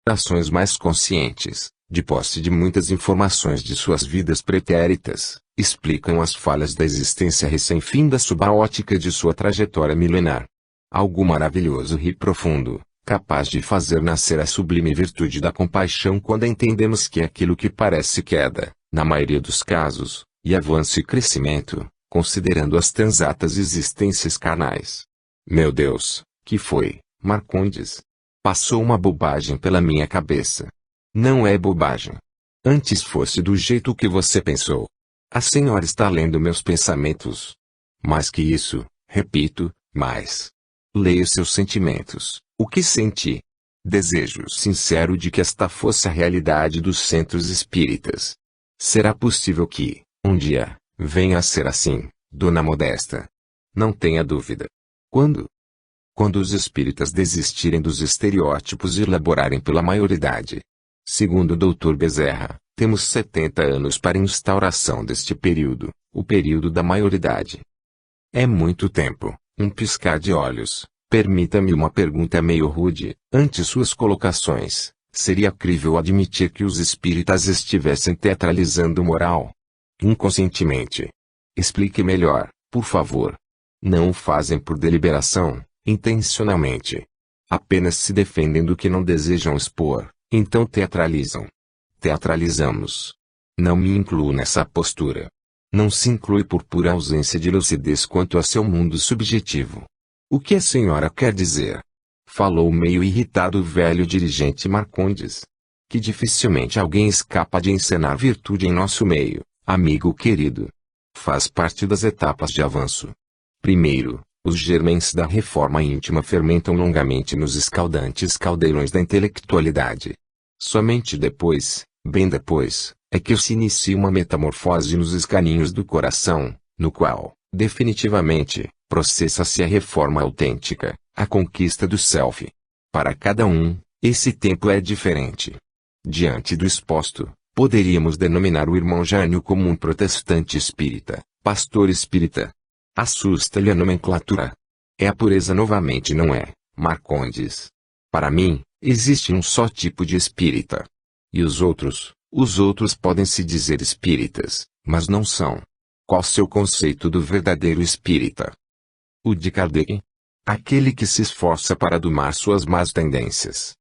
Ações mais conscientes, de posse de muitas informações de suas vidas pretéritas, explicam as falhas da existência recém-finda sob a ótica de sua trajetória milenar. Algo maravilhoso e profundo, capaz de fazer nascer a sublime virtude da compaixão quando entendemos que aquilo que parece queda, na maioria dos casos, e avanço e crescimento, considerando as transatas existências carnais. Meu Deus, que foi, Marcondes? Passou uma bobagem pela minha cabeça. Não é bobagem. Antes fosse do jeito que você pensou. A senhora está lendo meus pensamentos. Mais que isso, repito, mais. Leio seus sentimentos. O que senti? Desejo sincero de que esta fosse a realidade dos centros espíritas. Será possível que, um dia, venha a ser assim, Dona Modesta? Não tenha dúvida. Quando? Quando os espíritas desistirem dos estereótipos e elaborarem pela maioridade. Segundo o Dr. Bezerra, temos 70 anos para a instauração deste período, o período da maioridade. É muito tempo, um piscar de olhos. Permita-me uma pergunta meio rude, ante suas colocações. Seria crível admitir que os espíritas estivessem teatralizando moral? Inconscientemente. Explique melhor, por favor. Não o fazem por deliberação, intencionalmente. Apenas se defendem do que não desejam expor, então teatralizam. Teatralizamos. Não me incluo nessa postura. Não se inclui por pura ausência de lucidez quanto a seu mundo subjetivo. O que a senhora quer dizer? Falou meio irritado o velho dirigente Marcondes. Que dificilmente alguém escapa de encenar virtude em nosso meio, amigo querido. Faz parte das etapas de avanço. Primeiro, os germens da reforma íntima fermentam longamente nos escaldantes caldeirões da intelectualidade. Somente depois, bem depois, é que se inicia uma metamorfose nos escaninhos do coração, no qual, definitivamente, processa-se a reforma autêntica, a conquista do self. Para cada um, esse tempo é diferente. Diante do exposto, poderíamos denominar o irmão Jânio como um protestante espírita, pastor espírita. Assusta-lhe a nomenclatura. É a pureza novamente, não é, Marcondes? Para mim, existe um só tipo de espírita. E os outros podem se dizer espíritas, mas não são. Qual seu conceito do verdadeiro espírita? O de Kardec? Aquele que se esforça para domar suas más tendências.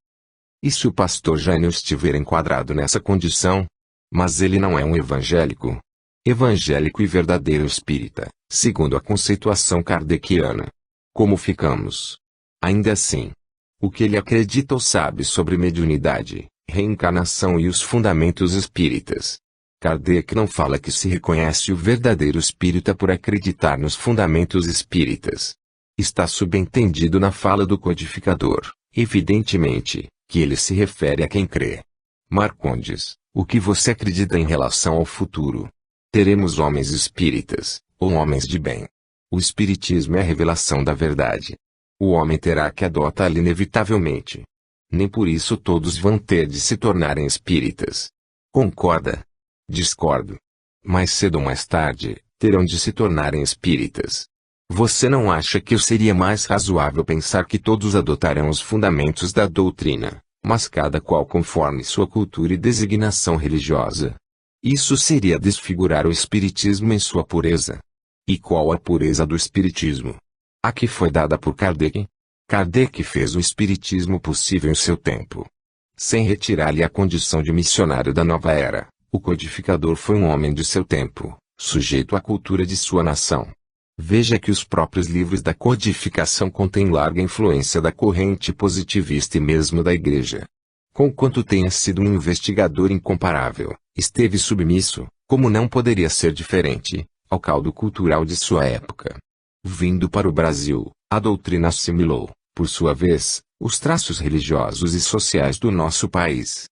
E se o pastor Jânio estiver enquadrado nessa condição? Mas ele não é um evangélico. Evangélico e verdadeiro espírita, segundo a conceituação kardeciana. Como ficamos? Ainda assim, o que ele acredita ou sabe sobre mediunidade, reencarnação e os fundamentos espíritas? Kardec não fala que se reconhece o verdadeiro espírita por acreditar nos fundamentos espíritas. Está subentendido na fala do codificador, evidentemente, que ele se refere a quem crê. Marcondes, o que você acredita em relação ao futuro? Teremos homens espíritas, ou homens de bem. O espiritismo é a revelação da verdade. O homem terá que adotá-la inevitavelmente. Nem por isso todos vão ter de se tornarem espíritas. Concorda? Discordo. Mais cedo ou mais tarde, terão de se tornarem espíritas. Você não acha que seria mais razoável pensar que todos adotarão os fundamentos da doutrina, mas cada qual conforme sua cultura e designação religiosa? Isso seria desfigurar o espiritismo em sua pureza. E qual a pureza do espiritismo? A que foi dada por Kardec? Kardec fez o espiritismo possível em seu tempo. Sem retirar-lhe a condição de missionário da nova era, o codificador foi um homem de seu tempo, sujeito à cultura de sua nação. Veja que os próprios livros da codificação contêm larga influência da corrente positivista e mesmo da Igreja. Conquanto tenha sido um investigador incomparável, esteve submisso, como não poderia ser diferente, ao caldo cultural de sua época. Vindo para o Brasil, a doutrina assimilou, por sua vez, os traços religiosos e sociais do nosso país.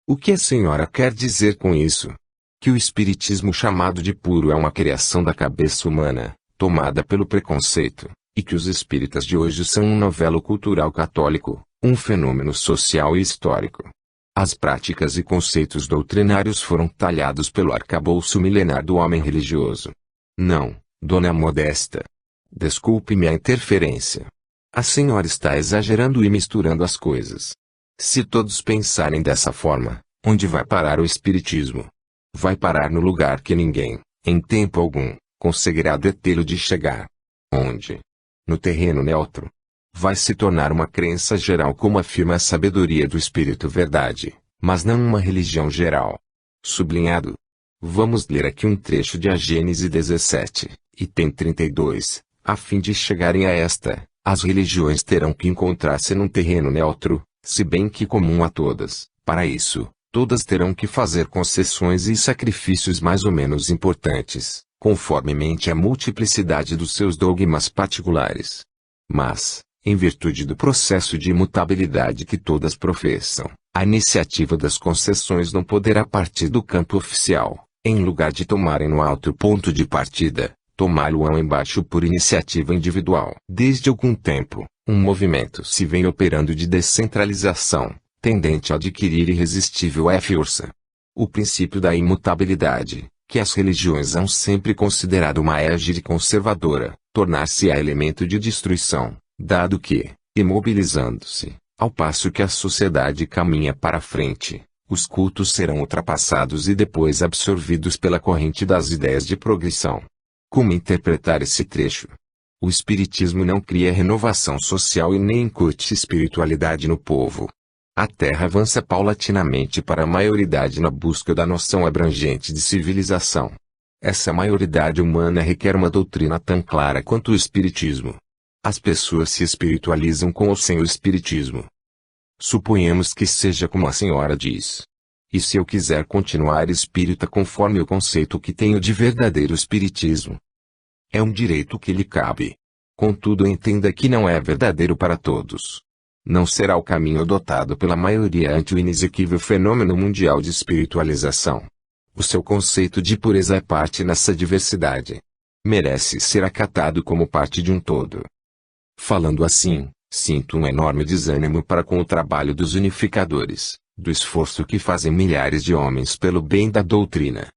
O que a senhora quer dizer com isso? Que o espiritismo chamado de puro é uma criação da cabeça humana, tomada pelo preconceito, e que os espíritas de hoje são um novelo cultural católico, um fenômeno social e histórico. As práticas e conceitos doutrinários foram talhados pelo arcabouço milenar do homem religioso. Não, Dona Modesta. Desculpe-me a interferência. A senhora está exagerando e misturando as coisas. Se todos pensarem dessa forma, onde vai parar o espiritismo? Vai parar no lugar que ninguém, em tempo algum, conseguirá detê-lo de chegar. Onde? No terreno neutro. Vai se tornar uma crença geral, como afirma a sabedoria do Espírito Verdade, mas não uma religião geral. Sublinhado. Vamos ler aqui um trecho de A Gênese 17, item 32. A fim de chegarem a esta, as religiões terão que encontrar-se num terreno neutro, se bem que comum a todas. Para isso, todas terão que fazer concessões e sacrifícios mais ou menos importantes, conformemente à multiplicidade dos seus dogmas particulares. Mas, em virtude do processo de imutabilidade que todas professam, a iniciativa das concessões não poderá partir do campo oficial, em lugar de tomarem no alto ponto de partida, tomá-lo embaixo por iniciativa individual. Desde algum tempo, um movimento se vem operando de descentralização, tendente a adquirir irresistível força. O princípio da imutabilidade, que as religiões hão sempre considerado uma égide conservadora, tornar-se-á elemento de destruição, dado que, imobilizando-se, ao passo que a sociedade caminha para frente, os cultos serão ultrapassados e depois absorvidos pela corrente das ideias de progressão. Como interpretar esse trecho? O Espiritismo não cria renovação social e nem incute espiritualidade no povo. A Terra avança paulatinamente para a maioridade na busca da noção abrangente de civilização. Essa maioridade humana requer uma doutrina tão clara quanto o Espiritismo. As pessoas se espiritualizam com ou sem o Espiritismo. Suponhamos que seja como a senhora diz. E se eu quiser continuar espírita conforme o conceito que tenho de verdadeiro Espiritismo? É um direito que lhe cabe. Contudo, entenda que não é verdadeiro para todos. Não será o caminho adotado pela maioria ante o inexequível fenômeno mundial de espiritualização. O seu conceito de pureza é parte nessa diversidade. Merece ser acatado como parte de um todo. Falando assim, sinto um enorme desânimo para com o trabalho dos unificadores, do esforço que fazem milhares de homens pelo bem da doutrina.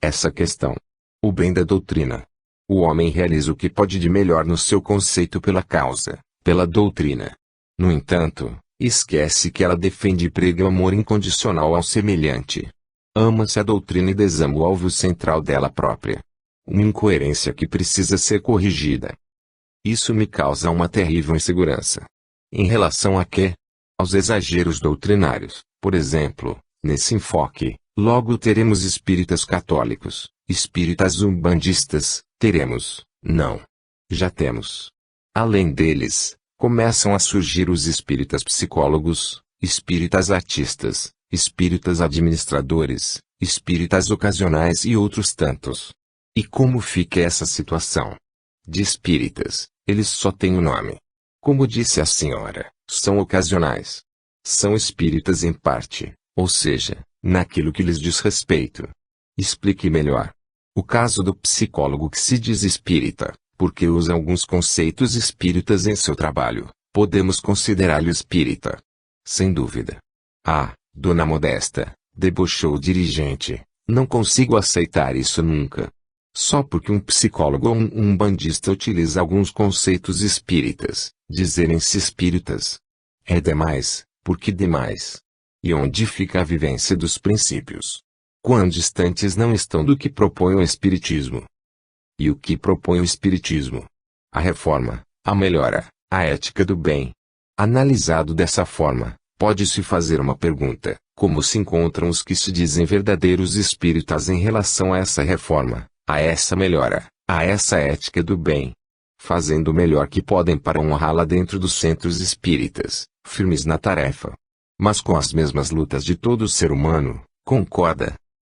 Essa questão. O bem da doutrina. O homem realiza o que pode de melhor no seu conceito pela causa, pela doutrina. No entanto, esquece que ela defende e prega o amor incondicional ao semelhante. Ama-se a doutrina e desama o alvo central dela própria. Uma incoerência que precisa ser corrigida. Isso me causa uma terrível insegurança. Em relação a quê? Aos exageros doutrinários, por exemplo, nesse enfoque, logo teremos espíritas católicos, espíritas umbandistas, não. Já temos. Além deles, começam a surgir os espíritas psicólogos, espíritas artistas, espíritas administradores, espíritas ocasionais e outros tantos. E como fica essa situação? De espíritas, eles só têm o nome. Como disse a senhora, são ocasionais. São espíritas em parte, ou seja, naquilo que lhes diz respeito. Explique melhor. O caso do psicólogo que se diz espírita, porque usa alguns conceitos espíritas em seu trabalho, podemos considerá-lo espírita. Sem dúvida. Ah, Dona Modesta, debochou o dirigente, não consigo aceitar isso nunca. Só porque um psicólogo ou um umbandista utiliza alguns conceitos espíritas, dizerem-se espíritas. É demais, porque demais. E onde fica a vivência dos princípios? Quão distantes não estão do que propõe o Espiritismo? E o que propõe o Espiritismo? A reforma, a melhora, a ética do bem. Analisado dessa forma, pode-se fazer uma pergunta: como se encontram os que se dizem verdadeiros espíritas em relação a essa reforma, a essa melhora, a essa ética do bem? Fazendo o melhor que podem para honrá-la dentro dos centros espíritas, firmes na tarefa. Mas com as mesmas lutas de todo ser humano, concorda?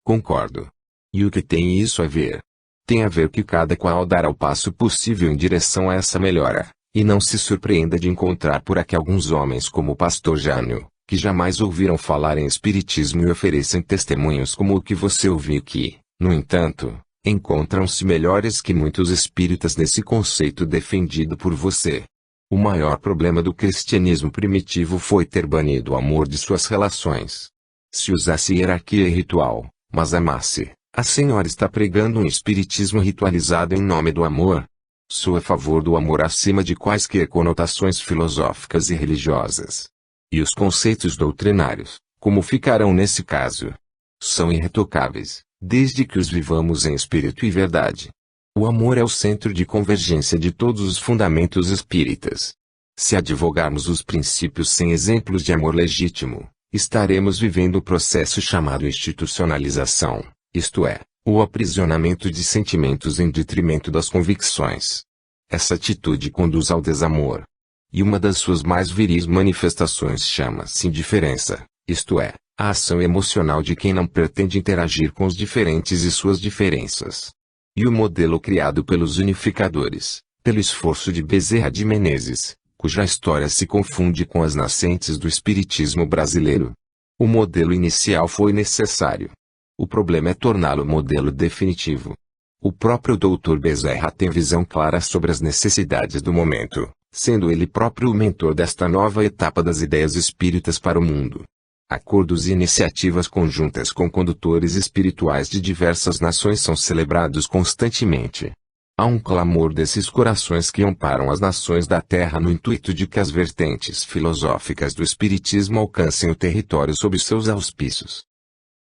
Concordo. E o que tem isso a ver? Tem a ver que cada qual dará o passo possível em direção a essa melhora, e não se surpreenda de encontrar por aqui alguns homens como o pastor Jânio, que jamais ouviram falar em espiritismo e oferecem testemunhos como o que você ouviu aqui. No entanto, encontram-se melhores que muitos espíritas nesse conceito defendido por você. O maior problema do cristianismo primitivo foi ter banido o amor de suas relações. Se usasse hierarquia e ritual, mas amasse, a senhora está pregando um espiritismo ritualizado em nome do amor. Sou a favor do amor acima de quaisquer conotações filosóficas e religiosas. E os conceitos doutrinários, como ficarão nesse caso? São irretocáveis, desde que os vivamos em espírito e verdade. O amor é o centro de convergência de todos os fundamentos espíritas. Se advogarmos os princípios sem exemplos de amor legítimo, estaremos vivendo o processo chamado institucionalização, isto é, o aprisionamento de sentimentos em detrimento das convicções. Essa atitude conduz ao desamor. E uma das suas mais viris manifestações chama-se indiferença, isto é, a ação emocional de quem não pretende interagir com os diferentes e suas diferenças. E o modelo criado pelos unificadores, pelo esforço de Bezerra de Menezes, cuja história se confunde com as nascentes do espiritismo brasileiro. O modelo inicial foi necessário. O problema é torná-lo modelo definitivo. O próprio Dr. Bezerra tem visão clara sobre as necessidades do momento, sendo ele próprio o mentor desta nova etapa das ideias espíritas para o mundo. Acordos e iniciativas conjuntas com condutores espirituais de diversas nações são celebrados constantemente. Há um clamor desses corações que amparam as nações da Terra no intuito de que as vertentes filosóficas do Espiritismo alcancem o território sob seus auspícios.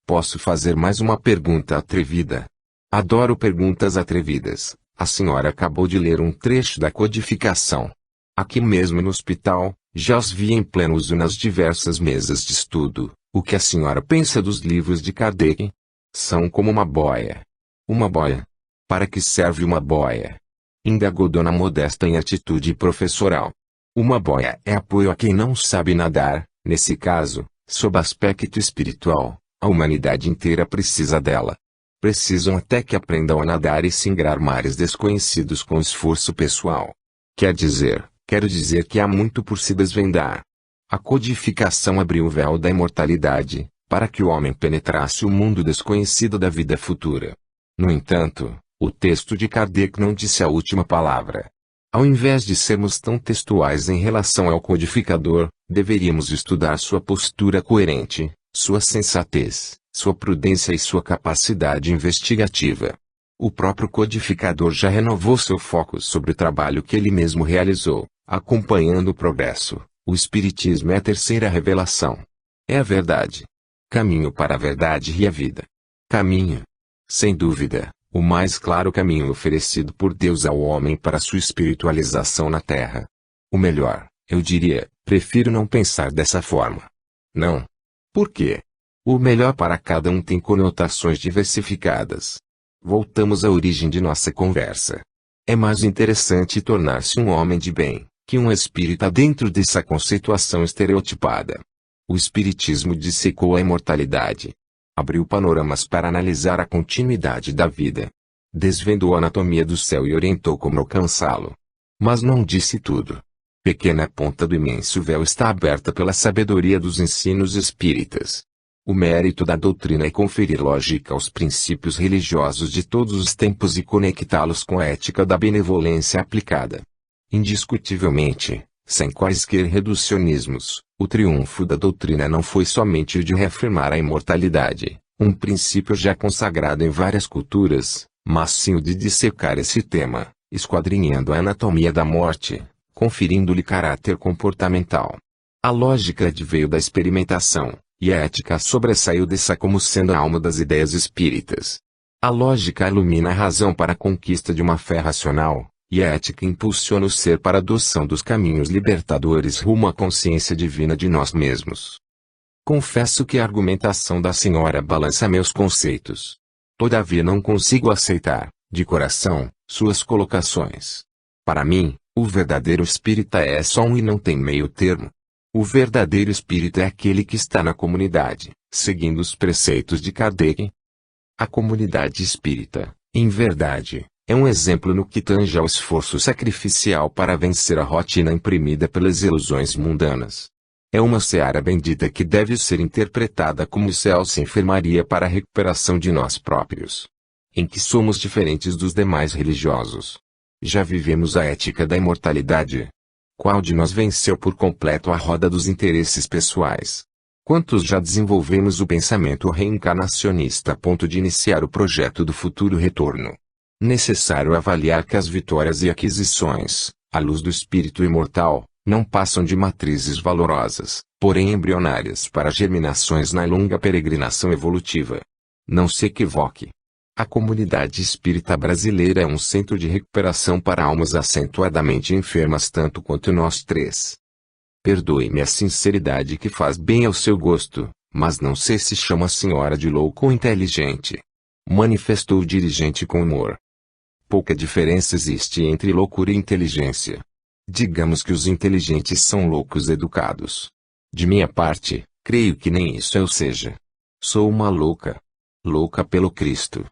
Posso fazer mais uma pergunta atrevida? Adoro perguntas atrevidas. A senhora acabou de ler um trecho da codificação. Aqui mesmo no hospital, já os vi em pleno uso nas diversas mesas de estudo. O que a senhora pensa dos livros de Kardec? São como uma boia. Uma boia? Para que serve uma boia? Indagou Dona Modesta em atitude professoral. Uma boia é apoio a quem não sabe nadar, nesse caso, sob aspecto espiritual, a humanidade inteira precisa dela. Precisam até que aprendam a nadar e singrar mares desconhecidos com esforço pessoal. Quero dizer que há muito por se desvendar. A codificação abriu o véu da imortalidade, para que o homem penetrasse o mundo desconhecido da vida futura. No entanto, o texto de Kardec não disse a última palavra. Ao invés de sermos tão textuais em relação ao codificador, deveríamos estudar sua postura coerente, sua sensatez, sua prudência e sua capacidade investigativa. O próprio codificador já renovou seu foco sobre o trabalho que ele mesmo realizou, acompanhando o progresso. O Espiritismo é a terceira revelação. É a verdade. Caminho para a verdade e a vida. Caminho. Sem dúvida, o mais claro caminho oferecido por Deus ao homem para sua espiritualização na Terra. O melhor, eu diria, prefiro não pensar dessa forma. Não. Por quê? O melhor para cada um tem conotações diversificadas. Voltamos à origem de nossa conversa. É mais interessante tornar-se um homem de bem, que um espírita dentro dessa conceituação estereotipada. O Espiritismo dissecou a imortalidade. Abriu panoramas para analisar a continuidade da vida. Desvendou a anatomia do céu e orientou como alcançá-lo. Mas não disse tudo. Pequena ponta do imenso véu está aberta pela sabedoria dos ensinos espíritas. O mérito da doutrina é conferir lógica aos princípios religiosos de todos os tempos e conectá-los com a ética da benevolência aplicada. Indiscutivelmente, sem quaisquer reducionismos, o triunfo da doutrina não foi somente o de reafirmar a imortalidade, um princípio já consagrado em várias culturas, mas sim o de dissecar esse tema, esquadrinhando a anatomia da morte, conferindo-lhe caráter comportamental. A lógica adveio da experimentação, e a ética sobressaiu dessa como sendo a alma das ideias espíritas. A lógica ilumina a razão para a conquista de uma fé racional, e a ética impulsiona o ser para a adoção dos caminhos libertadores rumo à consciência divina de nós mesmos. Confesso que a argumentação da senhora balança meus conceitos. Todavia não consigo aceitar, de coração, suas colocações. Para mim, o verdadeiro espírita é só um e não tem meio termo. O verdadeiro espírita é aquele que está na comunidade, seguindo os preceitos de Kardec. A comunidade espírita, em verdade, é um exemplo no que tange ao esforço sacrificial para vencer a rotina imprimida pelas ilusões mundanas. É uma seara bendita que deve ser interpretada como céu sem enfermaria para a recuperação de nós próprios. Em que somos diferentes dos demais religiosos. Já vivemos a ética da imortalidade. Qual de nós venceu por completo a roda dos interesses pessoais? Quantos já desenvolvemos o pensamento reencarnacionista a ponto de iniciar o projeto do futuro retorno? Necessário avaliar que as vitórias e aquisições, à luz do espírito imortal, não passam de matrizes valorosas, porém embrionárias para germinações na longa peregrinação evolutiva. Não se equivoque. A comunidade espírita brasileira é um centro de recuperação para almas acentuadamente enfermas tanto quanto nós três. Perdoe-me a sinceridade que faz bem ao seu gosto, mas não sei se chama a senhora de louco ou inteligente. Manifestou o dirigente com humor. Pouca diferença existe entre loucura e inteligência. Digamos que os inteligentes são loucos educados. De minha parte, creio que nem isso eu seja. Sou uma louca. Louca pelo Cristo.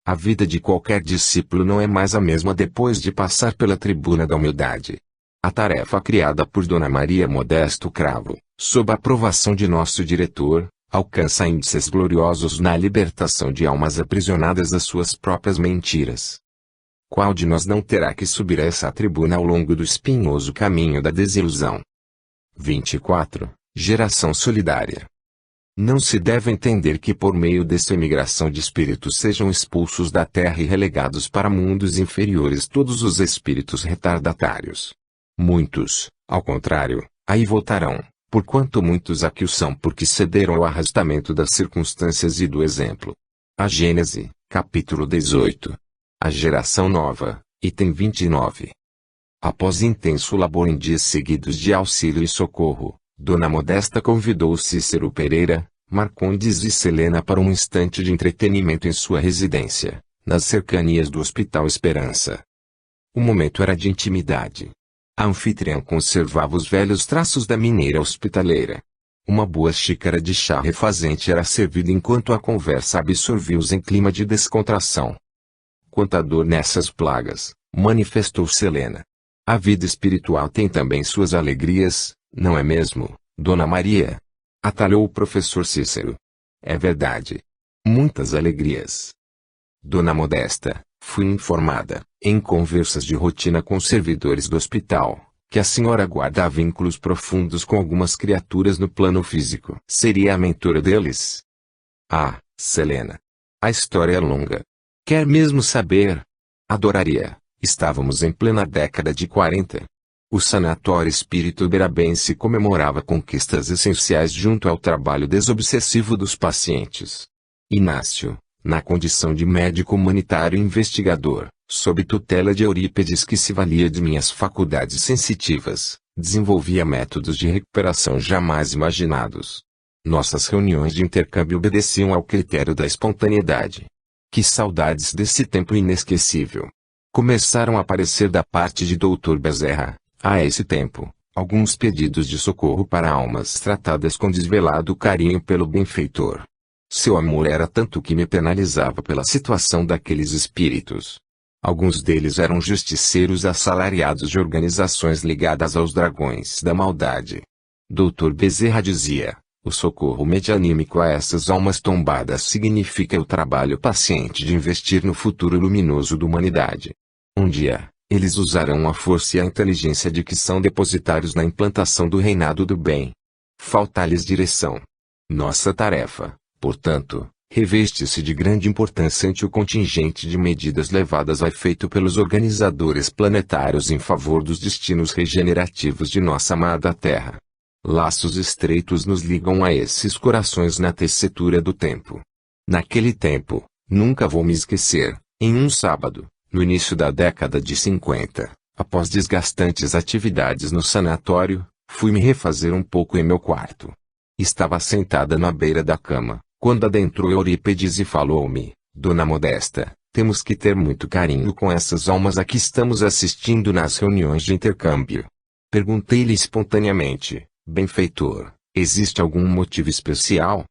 A vida de qualquer discípulo não é mais a mesma depois de passar pela tribuna da humildade. A tarefa criada por Dona Maria Modesto Cravo, sob a aprovação de nosso diretor, alcança índices gloriosos na libertação de almas aprisionadas às suas próprias mentiras. Qual de nós não terá que subir a essa tribuna ao longo do espinhoso caminho da desilusão? 24. Geração solidária. Não se deve entender que por meio dessa imigração de espíritos sejam expulsos da terra e relegados para mundos inferiores todos os espíritos retardatários. Muitos, ao contrário, aí voltarão, porquanto muitos aqui o são porque cederam ao arrastamento das circunstâncias e do exemplo. A Gênese, capítulo 18. A geração nova, item 29. Após intenso labor em dias seguidos de auxílio e socorro, Dona Modesta convidou Cícero Pereira, Marcondes e Selena para um instante de entretenimento em sua residência, nas cercanias do Hospital Esperança. O momento era de intimidade. A anfitriã conservava os velhos traços da mineira hospitaleira. Uma boa xícara de chá refazente era servida enquanto a conversa absorvia-os em clima de descontração. Quanta dor nessas plagas, manifestou Selena. A vida espiritual tem também suas alegrias, não é mesmo, Dona Maria? Atalhou o professor Cícero. É verdade. Muitas alegrias. Dona Modesta, fui informada, em conversas de rotina com servidores do hospital, que a senhora guarda vínculos profundos com algumas criaturas no plano físico. Seria a mentora deles? Ah, Selena. A história é longa. Quer mesmo saber? Adoraria. Estávamos em plena década de 40. O Sanatório Espírito Uberabense comemorava conquistas essenciais junto ao trabalho desobsessivo dos pacientes. Inácio, na condição de médico humanitário investigador, sob tutela de Eurípedes que se valia de minhas faculdades sensitivas, desenvolvia métodos de recuperação jamais imaginados. Nossas reuniões de intercâmbio obedeciam ao critério da espontaneidade. Que saudades desse tempo inesquecível! Começaram a aparecer da parte de Dr. Bezerra, a esse tempo, alguns pedidos de socorro para almas tratadas com desvelado carinho pelo benfeitor. Seu amor era tanto que me penalizava pela situação daqueles espíritos. Alguns deles eram justiceiros assalariados de organizações ligadas aos dragões da maldade. Dr. Bezerra dizia: o socorro medianímico a essas almas tombadas significa o trabalho paciente de investir no futuro luminoso da humanidade. Um dia, eles usarão a força e a inteligência de que são depositários na implantação do reinado do bem. Falta-lhes direção. Nossa tarefa, portanto, reveste-se de grande importância ante o contingente de medidas levadas a efeito pelos organizadores planetários em favor dos destinos regenerativos de nossa amada Terra. Laços estreitos nos ligam a esses corações na tessitura do tempo. Naquele tempo, nunca vou me esquecer, em um sábado, no início da década de 50, após desgastantes atividades no sanatório, fui me refazer um pouco em meu quarto. Estava sentada na beira da cama, quando adentrou Eurípedes e falou-me: Dona Modesta, temos que ter muito carinho com essas almas a que estamos assistindo nas reuniões de intercâmbio. Perguntei-lhe espontaneamente: benfeitor, existe algum motivo especial?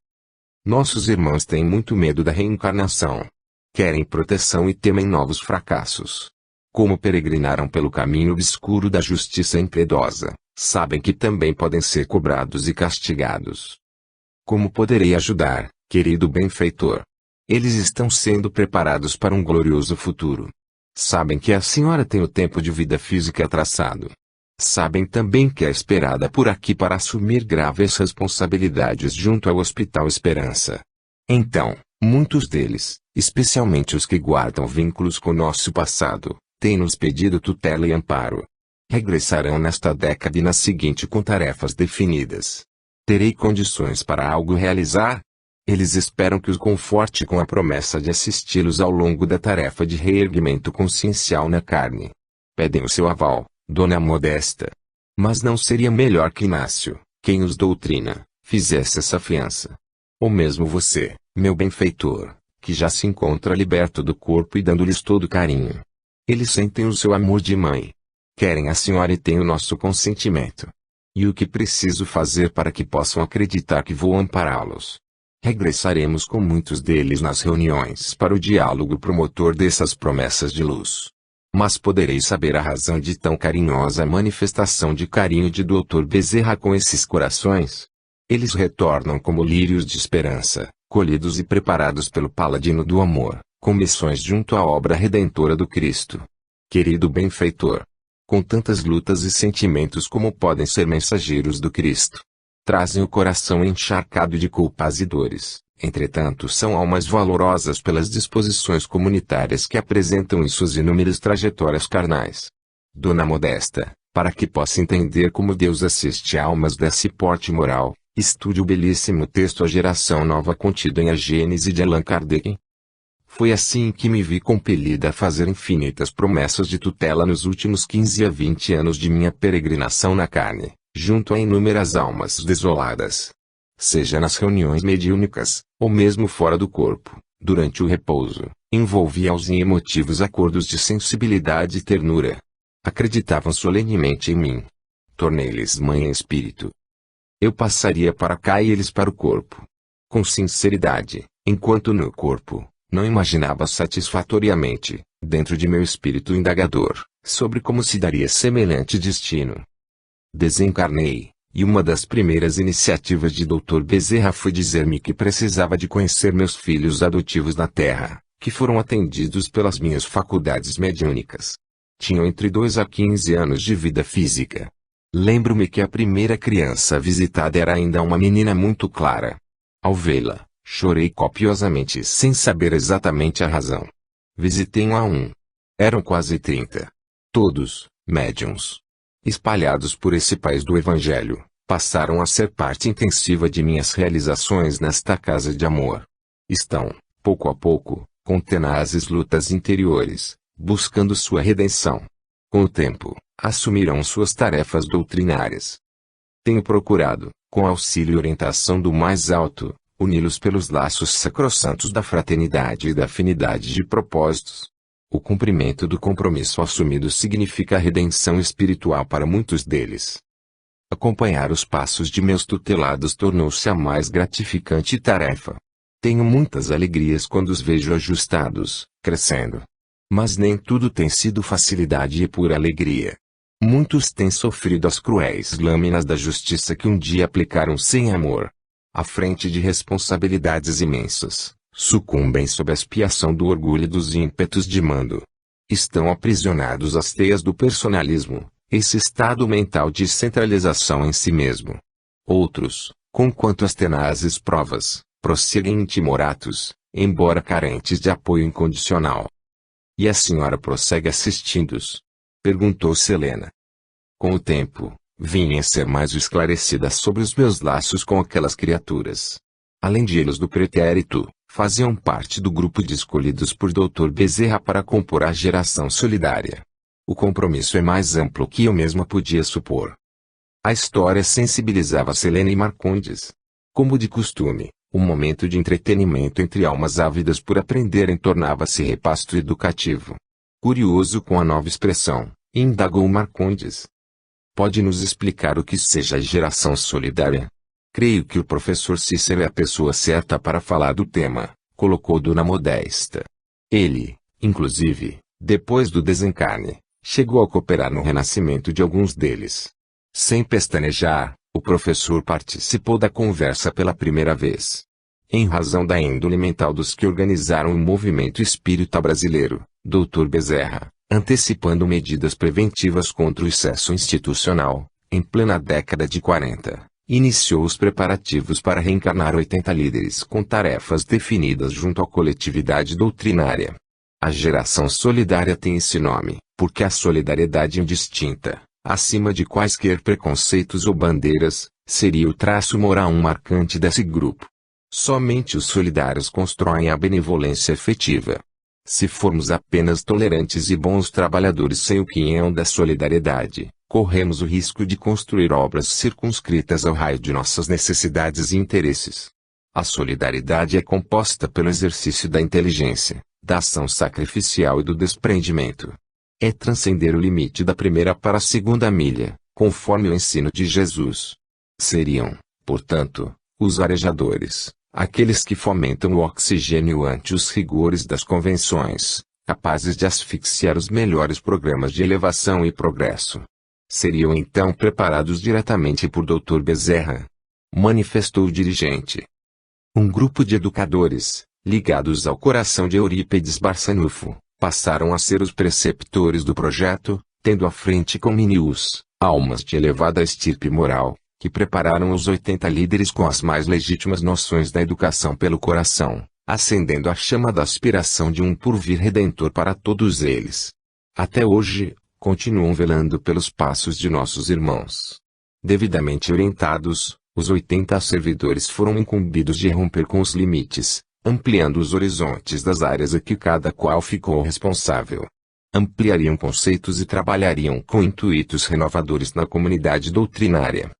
Nossos irmãos têm muito medo da reencarnação. Querem proteção e temem novos fracassos. Como peregrinaram pelo caminho obscuro da justiça impiedosa, sabem que também podem ser cobrados e castigados. Como poderei ajudar, querido benfeitor? Eles estão sendo preparados para um glorioso futuro. Sabem que a senhora tem o tempo de vida física traçado. Sabem também que é esperada por aqui para assumir graves responsabilidades junto ao Hospital Esperança. Então, muitos deles, especialmente os que guardam vínculos com nosso passado, têm nos pedido tutela e amparo. Regressarão nesta década e na seguinte com tarefas definidas. Terei condições para algo realizar? Eles esperam que os conforte com a promessa de assisti-los ao longo da tarefa de reerguimento consciencial na carne. Pedem o seu aval, Dona Modesta. Mas não seria melhor que Inácio, quem os doutrina, fizesse essa fiança? Ou mesmo você, meu benfeitor, que já se encontra liberto do corpo e dando-lhes todo carinho. Eles sentem o seu amor de mãe. Querem a senhora e têm o nosso consentimento. E o que preciso fazer para que possam acreditar que vou ampará-los? Regressaremos com muitos deles nas reuniões para o diálogo promotor dessas promessas de luz. Mas poderei saber a razão de tão carinhosa manifestação de carinho de Dr. Bezerra com esses corações? Eles retornam como lírios de esperança, colhidos e preparados pelo paladino do amor, com missões junto à obra redentora do Cristo. Querido benfeitor, com tantas lutas e sentimentos como podem ser mensageiros do Cristo, trazem o coração encharcado de culpas e dores, entretanto são almas valorosas pelas disposições comunitárias que apresentam em suas inúmeras trajetórias carnais. Dona Modesta, para que possa entender como Deus assiste almas desse porte moral, estude o belíssimo texto A Geração Nova contido em A Gênese de Allan Kardec. Foi assim que me vi compelida a fazer infinitas promessas de tutela nos últimos 15 a 20 anos de minha peregrinação na carne, junto a inúmeras almas desoladas. Seja nas reuniões mediúnicas, ou mesmo fora do corpo, durante o repouso, envolvia-os em emotivos acordos de sensibilidade e ternura. Acreditavam solenemente em mim. Tornei-lhes mãe em espírito. Eu passaria para cá e eles para o corpo. Com sinceridade, enquanto no corpo, não imaginava satisfatoriamente, dentro de meu espírito indagador, sobre como se daria semelhante destino. Desencarnei, e uma das primeiras iniciativas de Dr. Bezerra foi dizer-me que precisava de conhecer meus filhos adotivos na Terra, que foram atendidos pelas minhas faculdades mediúnicas. Tinham entre 2 a 15 anos de vida física. Lembro-me que a primeira criança visitada era ainda uma menina muito clara. Ao vê-la, chorei copiosamente sem saber exatamente a razão. Visitei um a um. Eram quase 30. Todos, médiuns. Espalhados por esse país do Evangelho, passaram a ser parte intensiva de minhas realizações nesta casa de amor. Estão, pouco a pouco, com tenazes lutas interiores, buscando sua redenção. Com o tempo, assumirão suas tarefas doutrinárias. Tenho procurado, com auxílio e orientação do mais alto, uni-los pelos laços sacrossantos da fraternidade e da afinidade de propósitos. O cumprimento do compromisso assumido significa a redenção espiritual para muitos deles. Acompanhar os passos de meus tutelados tornou-se a mais gratificante tarefa. Tenho muitas alegrias quando os vejo ajustados, crescendo. Mas nem tudo tem sido facilidade e pura alegria. Muitos têm sofrido as cruéis lâminas da justiça que um dia aplicaram sem amor. À frente de responsabilidades imensas, sucumbem sob a expiação do orgulho e dos ímpetos de mando. Estão aprisionados às teias do personalismo, esse estado mental de centralização em si mesmo. Outros, conquanto as tenazes provas, prosseguem intimoratos, embora carentes de apoio incondicional. E a senhora prossegue assistindo-os? Perguntou Selena. Com o tempo, vim a ser mais esclarecida sobre os meus laços com aquelas criaturas. Além de eles do pretérito, faziam parte do grupo de escolhidos por Dr. Bezerra para compor a geração solidária. O compromisso é mais amplo que eu mesma podia supor. A história sensibilizava Selena e Marcondes. Como de costume, o momento de entretenimento entre almas ávidas por aprenderem tornava-se repasto educativo. Curioso com a nova expressão, indagou Marcondes. Pode nos explicar o que seja a geração solidária? Creio que o professor Cícero é a pessoa certa para falar do tema, colocou Dona Modesta. Ele, inclusive, depois do desencarne, chegou a cooperar no renascimento de alguns deles. Sem pestanejar, o professor participou da conversa pela primeira vez. Em razão da índole mental dos que organizaram o movimento espírita brasileiro, Dr. Bezerra, antecipando medidas preventivas contra o excesso institucional, em plena década de 40, iniciou os preparativos para reencarnar 80 líderes com tarefas definidas junto à coletividade doutrinária. A geração solidária tem esse nome, porque a solidariedade indistinta, acima de quaisquer preconceitos ou bandeiras, seria o traço moral marcante desse grupo. Somente os solidários constroem a benevolência efetiva. Se formos apenas tolerantes e bons trabalhadores sem o quinhão da solidariedade, corremos o risco de construir obras circunscritas ao raio de nossas necessidades e interesses. A solidariedade é composta pelo exercício da inteligência, da ação sacrificial e do desprendimento. É transcender o limite da primeira para a segunda milha, conforme o ensino de Jesus. Seriam, portanto, os arejadores, aqueles que fomentam o oxigênio ante os rigores das convenções, capazes de asfixiar os melhores programas de elevação e progresso. Seriam então preparados diretamente por Dr. Bezerra. Manifestou o dirigente. Um grupo de educadores, ligados ao coração de Eurípides Barçanufo, passaram a ser os preceptores do projeto, tendo à frente Cominius, almas de elevada estirpe moral, que prepararam os 80 líderes com as mais legítimas noções da educação pelo coração, acendendo a chama da aspiração de um porvir redentor para todos eles. Até hoje, continuam velando pelos passos de nossos irmãos. Devidamente orientados, os 80 servidores foram incumbidos de romper com os limites, ampliando os horizontes das áreas a que cada qual ficou responsável. Ampliariam conceitos e trabalhariam com intuitos renovadores na comunidade doutrinária.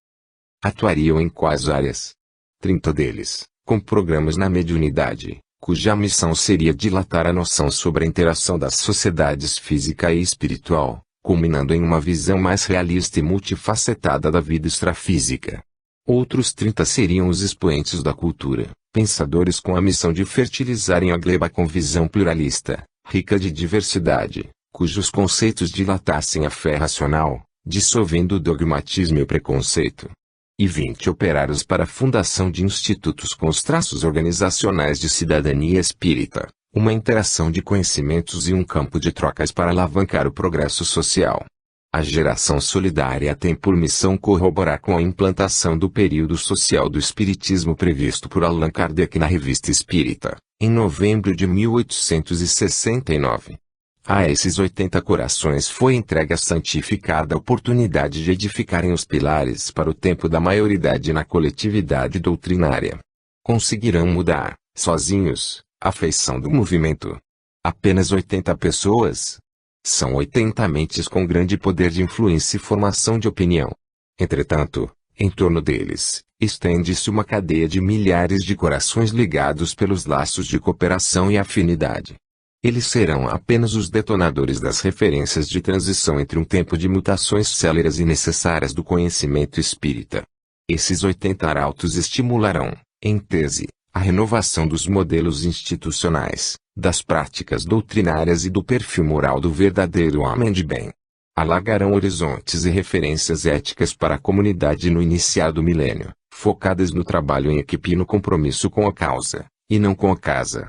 Atuariam em quais áreas? 30 deles, com programas na mediunidade, cuja missão seria dilatar a noção sobre a interação das sociedades física e espiritual, culminando em uma visão mais realista e multifacetada da vida extrafísica. Outros 30 seriam os expoentes da cultura, pensadores com a missão de fertilizarem a gleba com visão pluralista, rica de diversidade, cujos conceitos dilatassem a fé racional, dissolvendo o dogmatismo e o preconceito. E 20 operários para a fundação de institutos com os traços organizacionais de cidadania espírita, uma interação de conhecimentos e um campo de trocas para alavancar o progresso social. A geração solidária tem por missão corroborar com a implantação do período social do Espiritismo previsto por Allan Kardec na Revista Espírita, em novembro de 1869. A esses 80 corações foi entregue a santificada oportunidade de edificarem os pilares para o tempo da maioridade na coletividade doutrinária. Conseguirão mudar, sozinhos, a feição do movimento. Apenas 80 pessoas? São 80 mentes com grande poder de influência e formação de opinião. Entretanto, em torno deles, estende-se uma cadeia de milhares de corações ligados pelos laços de cooperação e afinidade. Eles serão apenas os detonadores das referências de transição entre um tempo de mutações céleres e necessárias do conhecimento espírita. Esses 80 arautos estimularão, em tese, a renovação dos modelos institucionais, das práticas doutrinárias e do perfil moral do verdadeiro homem de bem. Alargarão horizontes e referências éticas para a comunidade no iniciar do milênio, focadas no trabalho em equipe e no compromisso com a causa, e não com a casa.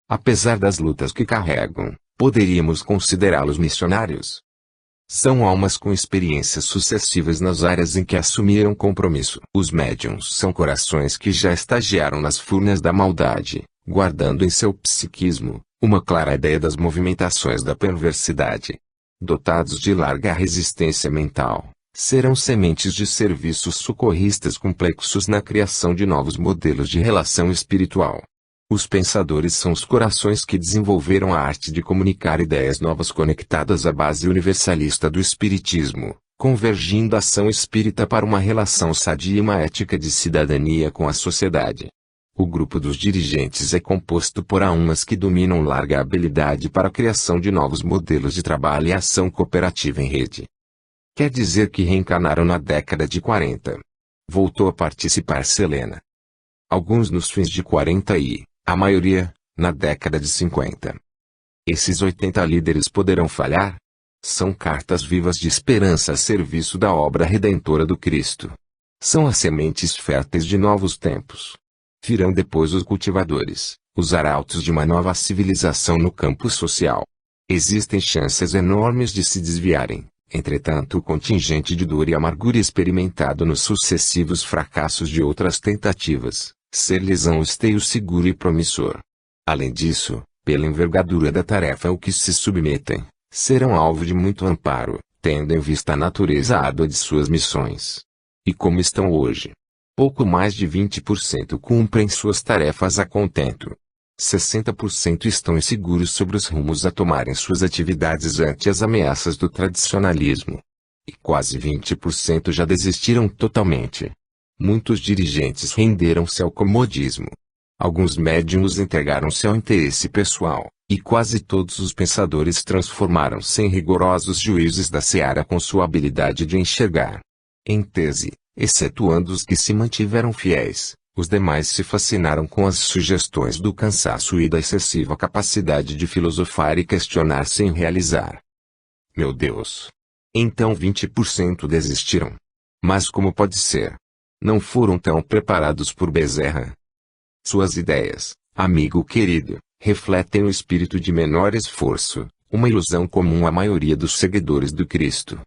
Apesar das lutas que carregam, poderíamos considerá-los missionários. São almas com experiências sucessivas nas áreas em que assumiram compromisso. Os médiuns são corações que já estagiaram nas furnas da maldade, guardando em seu psiquismo uma clara ideia das movimentações da perversidade. Dotados de larga resistência mental, serão sementes de serviços socorristas complexos na criação de novos modelos de relação espiritual. Os pensadores são os corações que desenvolveram a arte de comunicar ideias novas conectadas à base universalista do espiritismo, convergindo a ação espírita para uma relação sadia e uma ética de cidadania com a sociedade. O grupo dos dirigentes é composto por almas que dominam larga habilidade para a criação de novos modelos de trabalho e ação cooperativa em rede. Quer dizer que reencarnaram na década de 40. Voltou a participar Selena. Alguns nos fins de 40 e, a maioria, na década de 50. Esses 80 líderes poderão falhar? São cartas vivas de esperança a serviço da obra redentora do Cristo. São as sementes férteis de novos tempos. Virão depois os cultivadores, os arautos de uma nova civilização no campo social. Existem chances enormes de se desviarem, entretanto o contingente de dor e amargura experimentado nos sucessivos fracassos de outras tentativas, ser-lhes-ão esteio seguro e promissor. Além disso, pela envergadura da tarefa ao que se submetem, serão alvo de muito amparo, tendo em vista a natureza árdua de suas missões. E como estão hoje? Pouco mais de 20% cumprem suas tarefas a contento. 60% estão inseguros sobre os rumos a tomarem suas atividades ante as ameaças do tradicionalismo. E quase 20% já desistiram totalmente. Muitos dirigentes renderam-se ao comodismo. Alguns médiuns entregaram-se ao interesse pessoal, e quase todos os pensadores transformaram-se em rigorosos juízes da seara com sua habilidade de enxergar. Em tese, excetuando os que se mantiveram fiéis, os demais se fascinaram com as sugestões do cansaço e da excessiva capacidade de filosofar e questionar sem realizar. Meu Deus! Então 20% desistiram. Mas como pode ser? Não foram tão preparados por Bezerra. Suas ideias, amigo querido, refletem o espírito de menor esforço, uma ilusão comum à maioria dos seguidores do Cristo.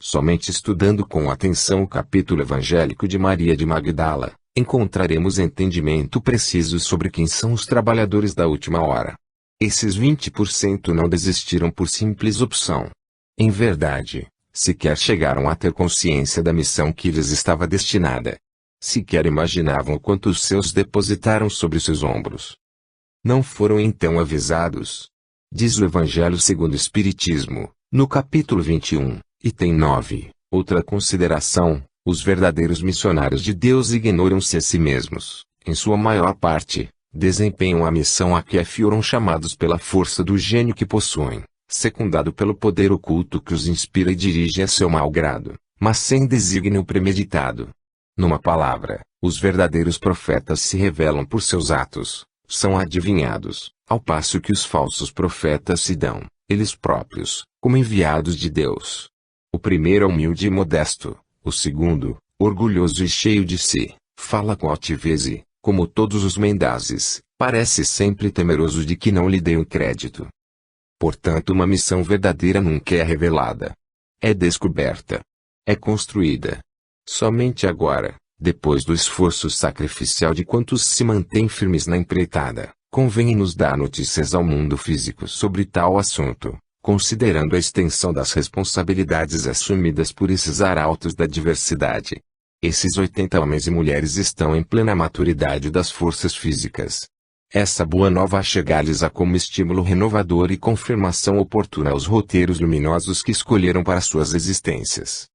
Somente estudando com atenção o capítulo evangélico de Maria de Magdala, encontraremos entendimento preciso sobre quem são os trabalhadores da última hora. Esses 20% não desistiram por simples opção. Em verdade, sequer chegaram a ter consciência da missão que lhes estava destinada. Sequer imaginavam quanto os seus depositaram sobre seus ombros. Não foram então avisados. Diz o Evangelho segundo o Espiritismo, no capítulo 21, item 9, outra consideração: os verdadeiros missionários de Deus ignoram-se a si mesmos, em sua maior parte, desempenham a missão a que foram chamados pela força do gênio que possuem, secundado pelo poder oculto que os inspira e dirige a seu mau grado, mas sem desígnio premeditado. Numa palavra, os verdadeiros profetas se revelam por seus atos, são adivinhados, ao passo que os falsos profetas se dão, eles próprios, como enviados de Deus. O primeiro é humilde e modesto, o segundo, orgulhoso e cheio de si, fala com altivez e, como todos os mendazes, parece sempre temeroso de que não lhe deem crédito. Portanto, uma missão verdadeira nunca é revelada. É descoberta. É construída. Somente agora, depois do esforço sacrificial de quantos se mantêm firmes na empreitada, convém-nos dar notícias ao mundo físico sobre tal assunto, considerando a extensão das responsabilidades assumidas por esses arautos da diversidade. Esses 80 homens e mulheres estão em plena maturidade das forças físicas. Essa boa nova a chegar-lhes a como estímulo renovador e confirmação oportuna aos roteiros luminosos que escolheram para suas existências.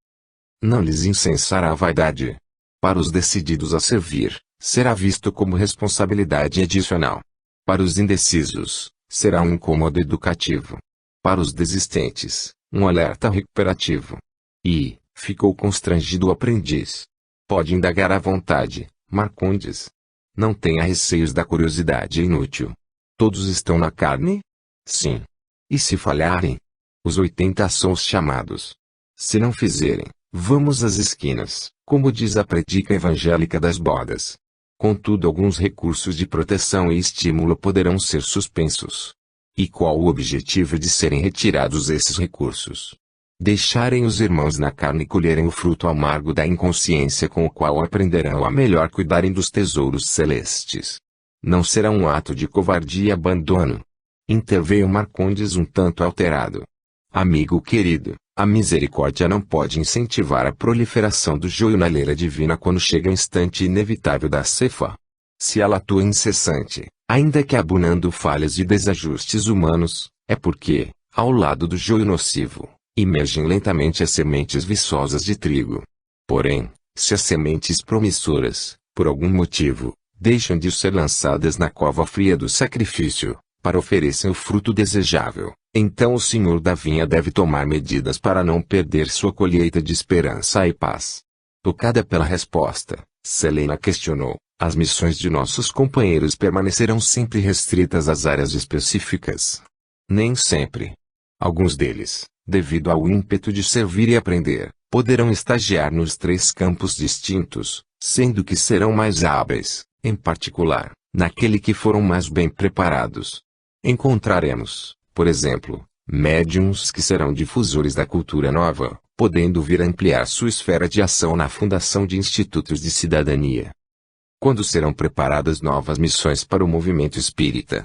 Não lhes incensará a vaidade. Para os decididos a servir, será visto como responsabilidade adicional. Para os indecisos, será um incômodo educativo. Para os desistentes, um alerta recuperativo. E, ficou constrangido o aprendiz. Pode indagar à vontade, Marcondes. Não tenha receios da curiosidade inútil. Todos estão na carne? Sim. E se falharem? Os 80 são os chamados. Se não fizerem, vamos às esquinas, como diz a predica evangélica das bodas. Contudo, alguns recursos de proteção e estímulo poderão ser suspensos. E qual o objetivo de serem retirados esses recursos? Deixarem os irmãos na carne colherem o fruto amargo da inconsciência com o qual aprenderão a melhor cuidarem dos tesouros celestes. Não será um ato de covardia e abandono. Interveio Marcondes um tanto alterado. Amigo querido, a misericórdia não pode incentivar a proliferação do joio na leira divina quando chega o instante inevitável da cefa. Se ela atua incessante, ainda que abunando falhas e desajustes humanos, é porque, ao lado do joio nocivo, emergem lentamente as sementes viçosas de trigo. Porém, se as sementes promissoras, por algum motivo, deixam de ser lançadas na cova fria do sacrifício, para oferecer o fruto desejável, então o senhor da vinha deve tomar medidas para não perder sua colheita de esperança e paz. Tocada pela resposta, Selena questionou: as missões de nossos companheiros permanecerão sempre restritas às áreas específicas? Nem sempre. Alguns deles, devido ao ímpeto de servir e aprender, poderão estagiar nos 3 campos distintos, sendo que serão mais hábeis, em particular, naquele que foram mais bem preparados. Encontraremos, por exemplo, médiuns que serão difusores da cultura nova, podendo vir a ampliar sua esfera de ação na fundação de institutos de cidadania. Quando serão preparadas novas missões para o movimento espírita?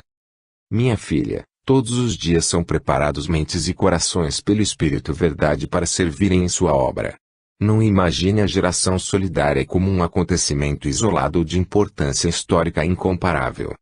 Minha filha, Todos os dias são preparados mentes e corações pelo Espírito Verdade para servirem em sua obra. Não imagine a geração solidária como um acontecimento isolado de importância histórica incomparável.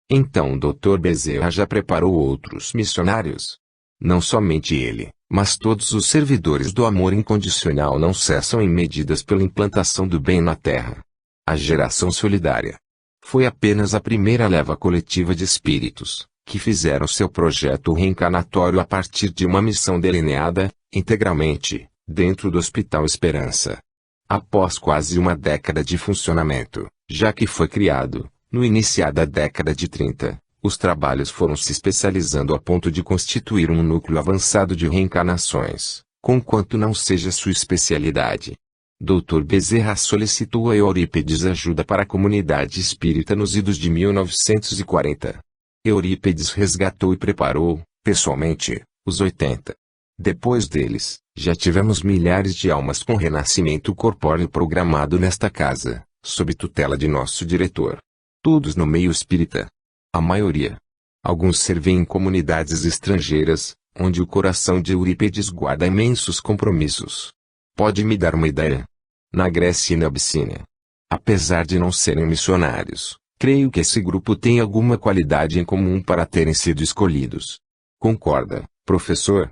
Então Dr. Bezerra já preparou outros missionários. Não somente ele, mas todos os servidores do amor incondicional não cessam em medidas pela implantação do bem na Terra. A geração solidária foi apenas a primeira leva coletiva de espíritos, que fizeram seu projeto reencarnatório a partir de uma missão delineada, integralmente, dentro do Hospital Esperança. Após quase uma década de funcionamento, já que foi criado, no iniciar da década de 30, os trabalhos foram se especializando a ponto de constituir um núcleo avançado de reencarnações, conquanto não seja sua especialidade. Dr. Bezerra solicitou a Eurípedes ajuda para a comunidade espírita nos idos de 1940. Eurípedes resgatou e preparou, pessoalmente, os 80. Depois deles, já tivemos milhares de almas com renascimento corpóreo programado nesta casa, sob tutela de nosso diretor. Todos no meio espírita. A maioria. Alguns servem em comunidades estrangeiras, onde o coração de Eurípedes guarda imensos compromissos. Pode me dar uma ideia? Na Grécia e na Abissínia. Apesar de não serem missionários, creio que esse grupo tem alguma qualidade em comum para terem sido escolhidos. Concorda, professor?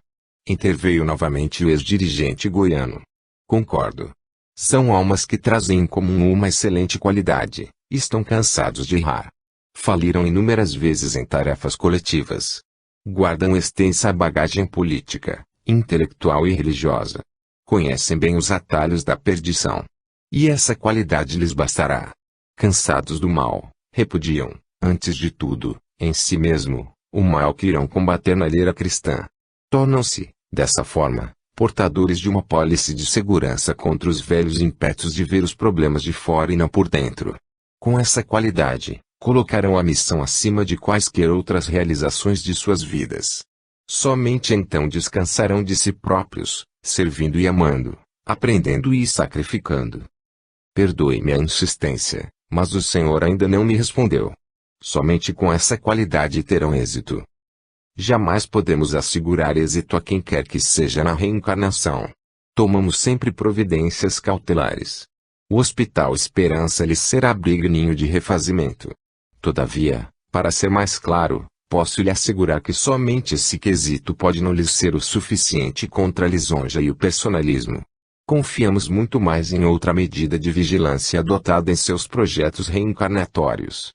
Interveio novamente o ex-dirigente goiano. Concordo. São almas que trazem em comum uma excelente qualidade, estão cansados de errar. Faliram inúmeras vezes em tarefas coletivas. Guardam extensa bagagem política, intelectual e religiosa. Conhecem bem os atalhos da perdição. E essa qualidade lhes bastará. Cansados do mal, repudiam, antes de tudo, em si mesmo, o mal que irão combater na lira cristã. Tornam-se, dessa forma, portadores de uma pólice de segurança contra os velhos impetos de ver os problemas de fora e não por dentro. Com essa qualidade, colocarão a missão acima de quaisquer outras realizações de suas vidas. Somente então descansarão de si próprios, servindo e amando, aprendendo e sacrificando. Perdoe-me a insistência, mas o Senhor ainda não me respondeu. Somente com essa qualidade terão êxito. Jamais podemos assegurar êxito a quem quer que seja na reencarnação. Tomamos sempre providências cautelares. O Hospital Esperança lhes será abrigo e ninho de refazimento. Todavia, para ser mais claro, posso lhe assegurar que somente esse quesito pode não lhes ser o suficiente contra a lisonja e o personalismo. Confiamos muito mais em outra medida de vigilância adotada em seus projetos reencarnatórios.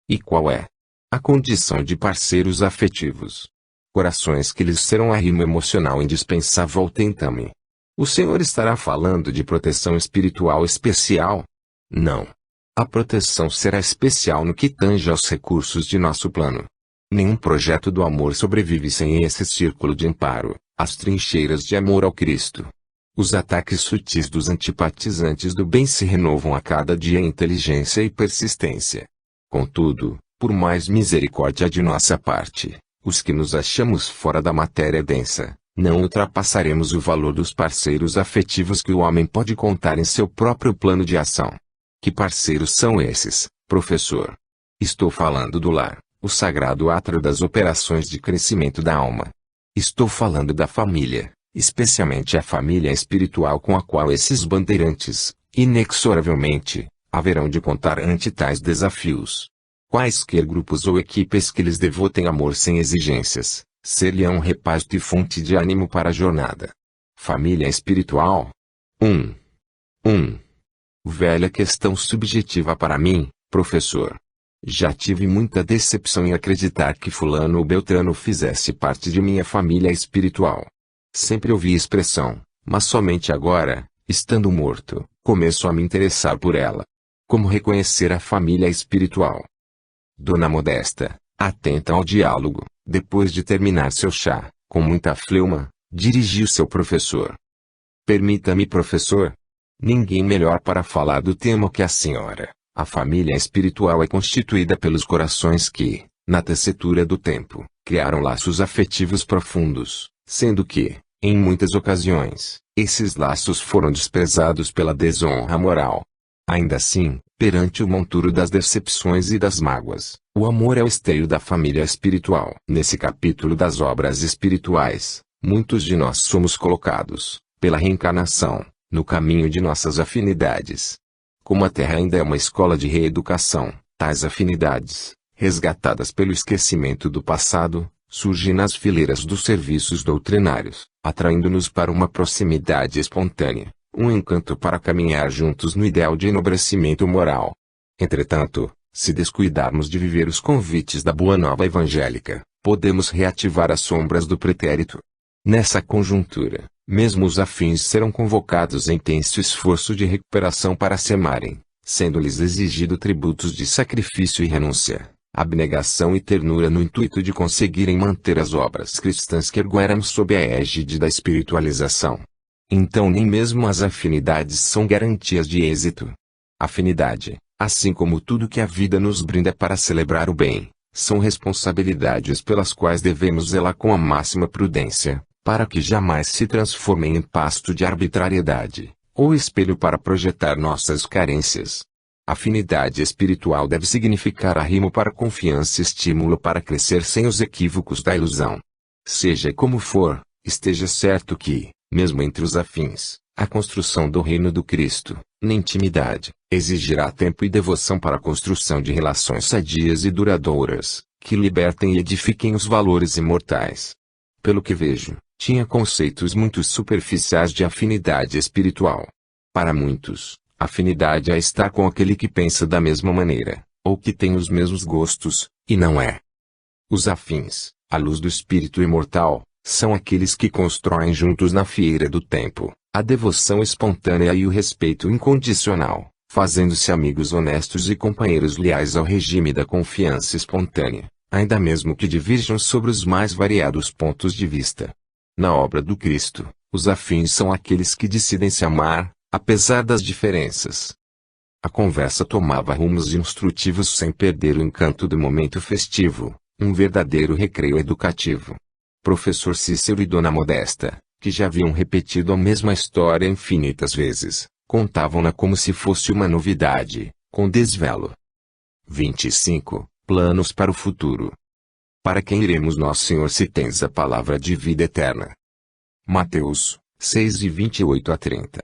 E qual é? A condição de parceiros afetivos. Corações que lhes serão arrimo emocional indispensável ao tentame. O senhor estará falando de proteção espiritual especial? Não. A proteção será especial no que tange aos recursos de nosso plano. Nenhum projeto do amor sobrevive sem esse círculo de amparo, as trincheiras de amor ao Cristo. Os ataques sutis dos antipatizantes do bem se renovam a cada dia em inteligência e persistência. Contudo, por mais misericórdia de nossa parte, os que nos achamos fora da matéria densa, não ultrapassaremos o valor dos parceiros afetivos que o homem pode contar em seu próprio plano de ação. Que parceiros são esses, professor? Estou falando do lar, o sagrado átrio das operações de crescimento da alma. Estou falando da família, especialmente a família espiritual com a qual esses bandeirantes, inexoravelmente, haverão de contar ante tais desafios. Quaisquer grupos ou equipes que lhes devotem amor sem exigências, ser-lhe-ão repasto e fonte de ânimo para a jornada. Família espiritual? Velha questão subjetiva para mim, professor. Já tive muita decepção em acreditar que fulano ou beltrano fizesse parte de minha família espiritual. Sempre ouvi a expressão, mas somente agora, estando morto, começo a me interessar por ela. Como reconhecer a família espiritual? Dona Modesta, atenta ao diálogo, depois de terminar seu chá, com muita fleuma, dirigiu-se ao professor. Permita-me, professor. Ninguém melhor para falar do tema que a senhora. A família espiritual é constituída pelos corações que, na tessitura do tempo, criaram laços afetivos profundos, sendo que, em muitas ocasiões, esses laços foram desprezados pela desonra moral. Ainda assim, Perante o monturo das decepções e das mágoas, o amor é o esteio da família espiritual. Nesse capítulo das obras espirituais, muitos de nós somos colocados, pela reencarnação, no caminho de nossas afinidades. Como a Terra ainda é uma escola de reeducação, tais afinidades, resgatadas pelo esquecimento do passado, surgem nas fileiras dos serviços doutrinários, atraindo-nos para uma proximidade espontânea, um encanto para caminhar juntos no ideal de enobrecimento moral. Entretanto, se descuidarmos de viver os convites da Boa Nova Evangélica, podemos reativar as sombras do pretérito. Nessa conjuntura, mesmo os afins serão convocados em intenso esforço de recuperação para se amarem, sendo-lhes exigido tributos de sacrifício e renúncia, abnegação e ternura no intuito de conseguirem manter as obras cristãs que ergueram sob a égide da espiritualização. Então nem mesmo as afinidades são garantias de êxito. Afinidade, assim como tudo que a vida nos brinda para celebrar o bem, são responsabilidades pelas quais devemos zelar com a máxima prudência, para que jamais se transformem em pasto de arbitrariedade, ou espelho para projetar nossas carências. Afinidade espiritual deve significar arrimo para confiança e estímulo para crescer sem os equívocos da ilusão. Seja como for, esteja certo que, mesmo entre os afins, a construção do reino do Cristo, na intimidade, exigirá tempo e devoção para a construção de relações sadias e duradouras, que libertem e edifiquem os valores imortais. Pelo que vejo, tinha conceitos muito superficiais de afinidade espiritual. Para muitos, afinidade é estar com aquele que pensa da mesma maneira, ou que tem os mesmos gostos, e não é. Os afins, à luz do espírito imortal, são aqueles que constroem juntos na fieira do tempo, a devoção espontânea e o respeito incondicional, fazendo-se amigos honestos e companheiros leais ao regime da confiança espontânea, ainda mesmo que divirjam sobre os mais variados pontos de vista. Na obra do Cristo, os afins são aqueles que decidem se amar, apesar das diferenças. A conversa tomava rumos instrutivos sem perder o encanto do momento festivo, um verdadeiro recreio educativo. Professor Cícero e Dona Modesta, que já haviam repetido a mesma história infinitas vezes, contavam-na como se fosse uma novidade, com desvelo. 25. Planos para o futuro. Para quem iremos Nosso Senhor se tens a palavra de vida eterna. Mateus 6:28-30.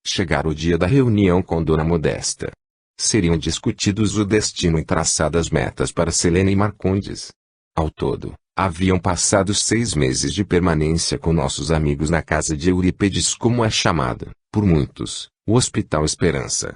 Chegara o dia da reunião com Dona Modesta. Seriam discutidos o destino e traçadas metas para Selena e Marcondes. Ao todo, haviam passado 6 meses de permanência com nossos amigos na casa de Eurípedes, como é chamado, por muitos, o Hospital Esperança.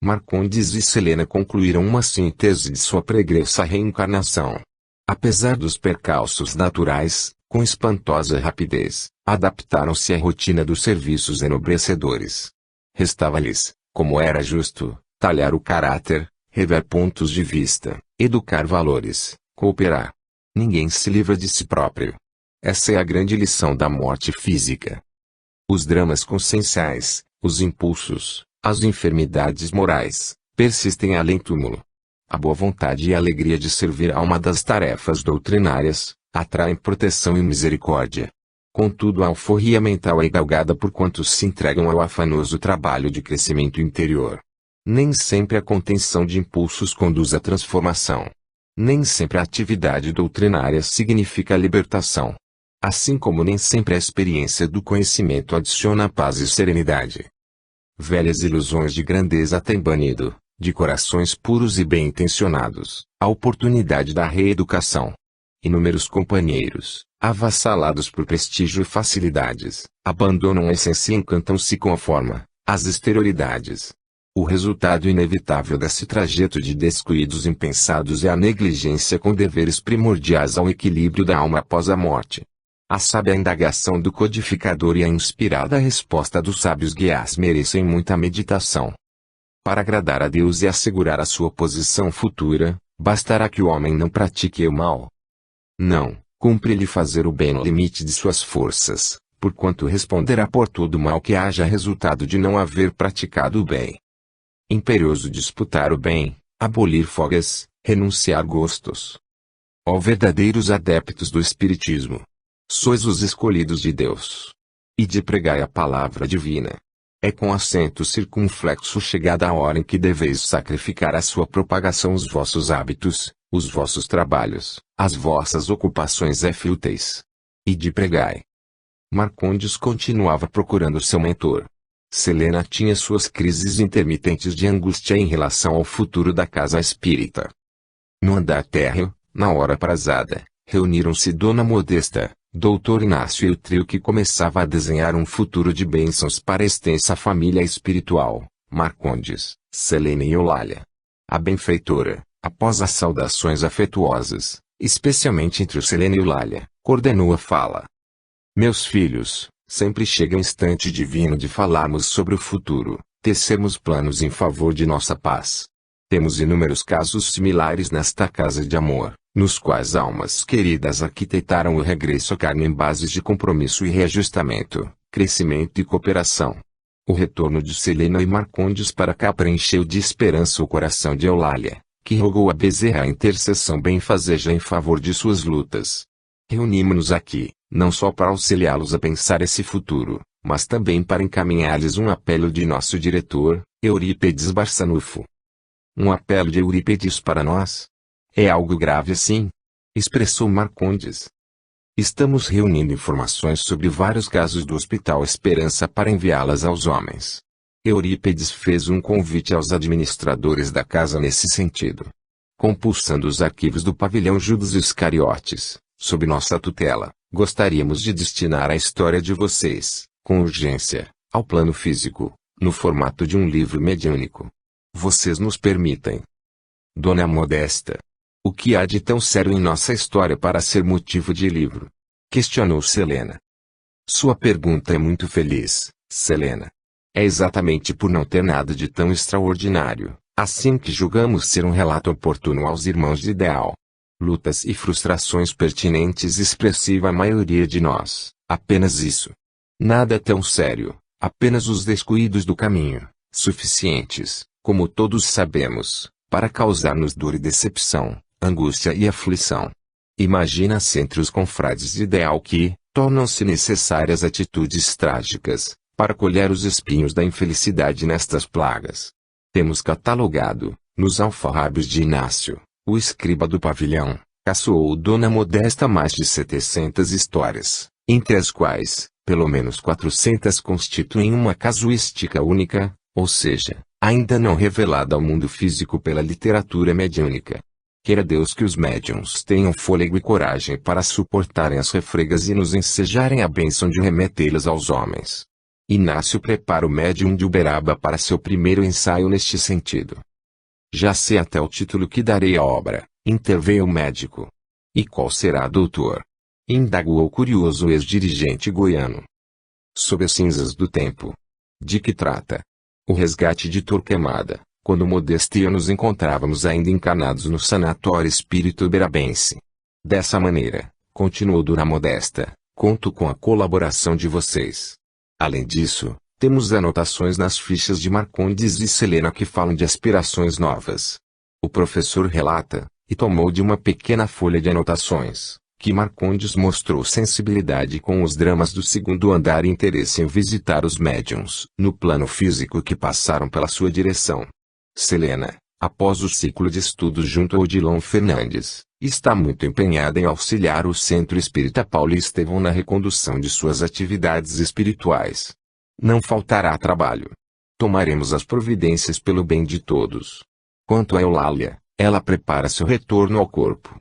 Marcondes e Selena concluíram uma síntese de sua pregressa reencarnação. Apesar dos percalços naturais, com espantosa rapidez, adaptaram-se à rotina dos serviços enobrecedores. Restava-lhes, como era justo, talhar o caráter, rever pontos de vista, educar valores, cooperar. Ninguém se livra de si próprio. Essa é a grande lição da morte física. Os dramas conscienciais, os impulsos, as enfermidades morais, persistem além túmulo. A boa vontade e a alegria de servir a uma das tarefas doutrinárias, atraem proteção e misericórdia. Contudo, a alforria mental é galgada por quantos se entregam ao afanoso trabalho de crescimento interior. Nem sempre a contenção de impulsos conduz à transformação. Nem sempre a atividade doutrinária significa a libertação. Assim como nem sempre a experiência do conhecimento adiciona paz e serenidade. Velhas ilusões de grandeza têm banido, de corações puros e bem-intencionados, a oportunidade da reeducação. Inúmeros companheiros, avassalados por prestígio e facilidades, abandonam a essência e encantam-se com a forma, as exterioridades. O resultado inevitável desse trajeto de descuidos impensados é a negligência com deveres primordiais ao equilíbrio da alma após a morte. A sábia indagação do codificador e a inspirada resposta dos sábios guias merecem muita meditação. Para agradar a Deus e assegurar a sua posição futura, bastará que o homem não pratique o mal. Não, cumpre-lhe fazer o bem no limite de suas forças, porquanto responderá por todo mal que haja resultado de não haver praticado o bem. Imperioso disputar o bem, abolir folgas, renunciar gostos. Ó verdadeiros adeptos do Espiritismo! Sois os escolhidos de Deus. E de pregai a palavra divina. É com acento circunflexo chegada a hora em que deveis sacrificar à sua propagação os vossos hábitos, os vossos trabalhos, as vossas ocupações fúteis. Ide pregai. Marcondes continuava procurando seu mentor. Selena tinha suas crises intermitentes de angústia em relação ao futuro da casa espírita. No andar térreo, na hora aprazada, reuniram-se Dona Modesta, Doutor Inácio e o trio que começava a desenhar um futuro de bênçãos para a extensa família espiritual, Marcondes, Selena e Eulália. A benfeitora, após as saudações afetuosas, especialmente entre o Selena e Eulália, coordenou a fala. Meus filhos, sempre chega o instante divino de falarmos sobre o futuro, tecermos planos em favor de nossa paz. Temos inúmeros casos similares nesta casa de amor, nos quais almas queridas arquitetaram o regresso à carne em bases de compromisso e reajustamento, crescimento e cooperação. O retorno de Selena e Marcondes para cá preencheu de esperança o coração de Eulália, que rogou a Bezerra a intercessão benfazeja em favor de suas lutas. Reunimos-nos aqui, não só para auxiliá-los a pensar esse futuro, mas também para encaminhar-lhes um apelo de nosso diretor, Eurípedes Barçanufo. Um apelo de Eurípedes para nós? É algo grave assim? Expressou Marcondes. Estamos reunindo informações sobre vários casos do Hospital Esperança para enviá-las aos homens. Eurípedes fez um convite aos administradores da casa nesse sentido. Compulsando os arquivos do pavilhão Judas Iscariotes, sob nossa tutela, gostaríamos de destinar a história de vocês, com urgência, ao plano físico, no formato de um livro mediúnico. Vocês nos permitem? Dona Modesta. O que há de tão sério em nossa história para ser motivo de livro? Questionou Selena. Sua pergunta é muito feliz, Selena. É exatamente por não ter nada de tão extraordinário, assim que julgamos ser um relato oportuno aos irmãos de ideal. Lutas e frustrações pertinentes expressiva à maioria de nós, apenas isso. Nada tão sério, apenas os descuidos do caminho, suficientes, como todos sabemos, para causar-nos dor e decepção, angústia e aflição. Imagina-se entre os confrades de ideal que, tornam-se necessárias atitudes trágicas, para colher os espinhos da infelicidade nestas plagas. Temos catalogado, nos alfarrábios de Inácio, o escriba do pavilhão, caçoou Dona Modesta mais de 700 histórias, entre as quais, pelo menos 400 constituem uma casuística única, ou seja, ainda não revelada ao mundo físico pela literatura mediúnica. Queira Deus que os médiuns tenham fôlego e coragem para suportarem as refregas e nos ensejarem a bênção de remetê-las aos homens. Inácio prepara o médium de Uberaba para seu primeiro ensaio neste sentido. Já sei até o título que darei à obra, interveio o médico. E qual será, doutor? Indagou o curioso ex-dirigente goiano. Sob as cinzas do tempo. De que trata? O resgate de Torquemada, quando Modesta e eu nos encontrávamos ainda encarnados no sanatório espírita uberabense. Dessa maneira, continuou Dona Modesta, conto com a colaboração de vocês. Além disso, temos anotações nas fichas de Marcondes e Selena que falam de aspirações novas. O professor relata, e tomou de uma pequena folha de anotações, que Marcondes mostrou sensibilidade com os dramas do segundo andar e interesse em visitar os médiuns no plano físico que passaram pela sua direção. Selena, após o ciclo de estudos junto a Odilon Fernandes, está muito empenhada em auxiliar o Centro Espírita Paulo Estevão na recondução de suas atividades espirituais. Não faltará trabalho. Tomaremos as providências pelo bem de todos. Quanto a Eulália, ela prepara seu retorno ao corpo.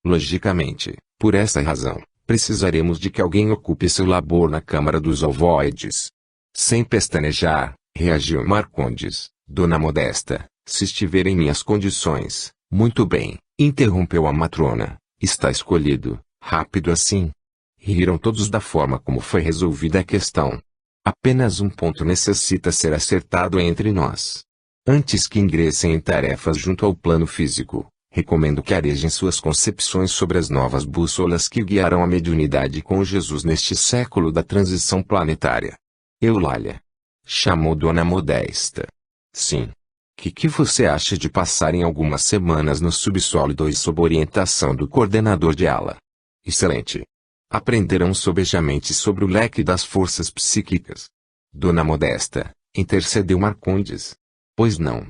Logicamente, por essa razão, precisaremos de que alguém ocupe seu labor na Câmara dos Ovoides. Sem pestanejar, reagiu Marcondes. Dona Modesta, se estiver em minhas condições, muito bem, interrompeu a matrona, está escolhido, rápido assim. Riram todos da forma como foi resolvida a questão. Apenas um ponto necessita ser acertado entre nós. Antes que ingressem em tarefas junto ao plano físico, recomendo que arejem suas concepções sobre as novas bússolas que guiarão a mediunidade com Jesus neste século da transição planetária. Eulália. Chamou Dona Modesta. Sim. Que você acha de passarem algumas semanas no subsolo 2 sob orientação do coordenador de ala? Excelente. Aprenderão sobejamente sobre o leque das forças psíquicas. Dona Modesta, Intercedeu Marcondes. Pois não.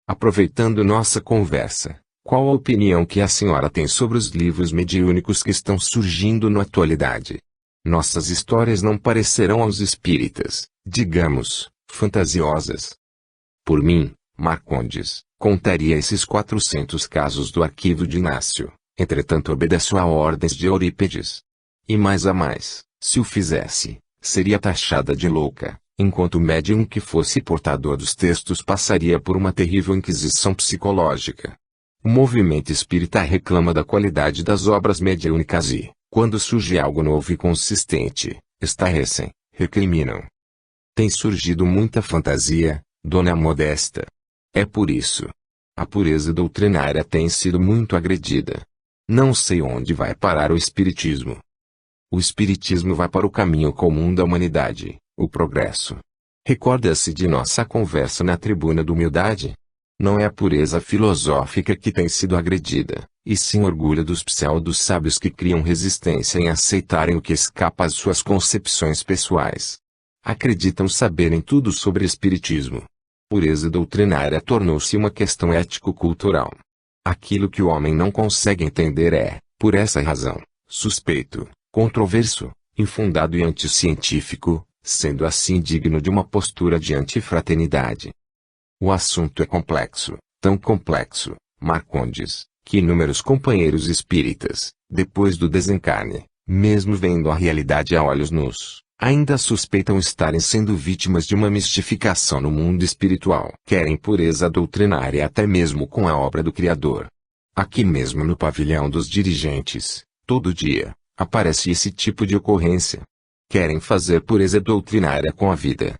Aproveitando nossa conversa, qual a opinião que a senhora tem sobre os livros mediúnicos que estão surgindo na atualidade? Nossas histórias não parecerão aos espíritas, digamos, fantasiosas. Por mim, Marcondes, contaria esses 400 casos do arquivo de Inácio, entretanto obedeço a ordens de Eurípides. E mais a mais, se o fizesse, seria taxada de louca, enquanto o médium que fosse portador dos textos passaria por uma terrível inquisição psicológica. O movimento espírita reclama da qualidade das obras mediúnicas e, quando surge algo novo e consistente, estarrecem, recriminam. Tem surgido muita fantasia, Dona Modesta. É por isso. A pureza doutrinária tem sido muito agredida. Não sei onde vai parar o espiritismo. O espiritismo vai para o caminho comum da humanidade, o progresso. Recorda-se de nossa conversa na tribuna da humildade? Não é a pureza filosófica que tem sido agredida, e sim o orgulho dos pseudos sábios que criam resistência em aceitarem o que escapa às suas concepções pessoais. Acreditam saberem tudo sobre espiritismo. Pureza doutrinária tornou-se uma questão ético-cultural. Aquilo que o homem não consegue entender é, por essa razão, suspeito, controverso, infundado e anticientífico, sendo assim digno de uma postura de antifraternidade. O assunto é complexo, tão complexo, Marcondes, que inúmeros companheiros espíritas, depois do desencarne, mesmo vendo a realidade a olhos nus, ainda suspeitam estarem sendo vítimas de uma mistificação no mundo espiritual. Querem pureza doutrinária até mesmo com a obra do Criador. Aqui mesmo no pavilhão dos dirigentes, todo dia, aparece esse tipo de ocorrência. Querem fazer pureza doutrinária com a vida.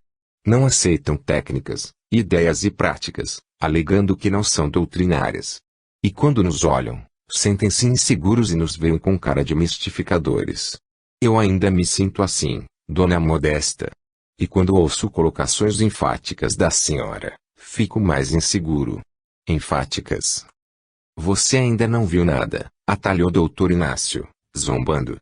Não aceitam técnicas, ideias e práticas, alegando que não são doutrinárias. E quando nos olham, sentem-se inseguros e nos veem com cara de mistificadores. Eu ainda me sinto assim, Dona Modesta. E quando ouço colocações enfáticas da senhora, fico mais inseguro. Enfáticas. Você ainda não viu nada, atalhou Doutor Inácio, zombando.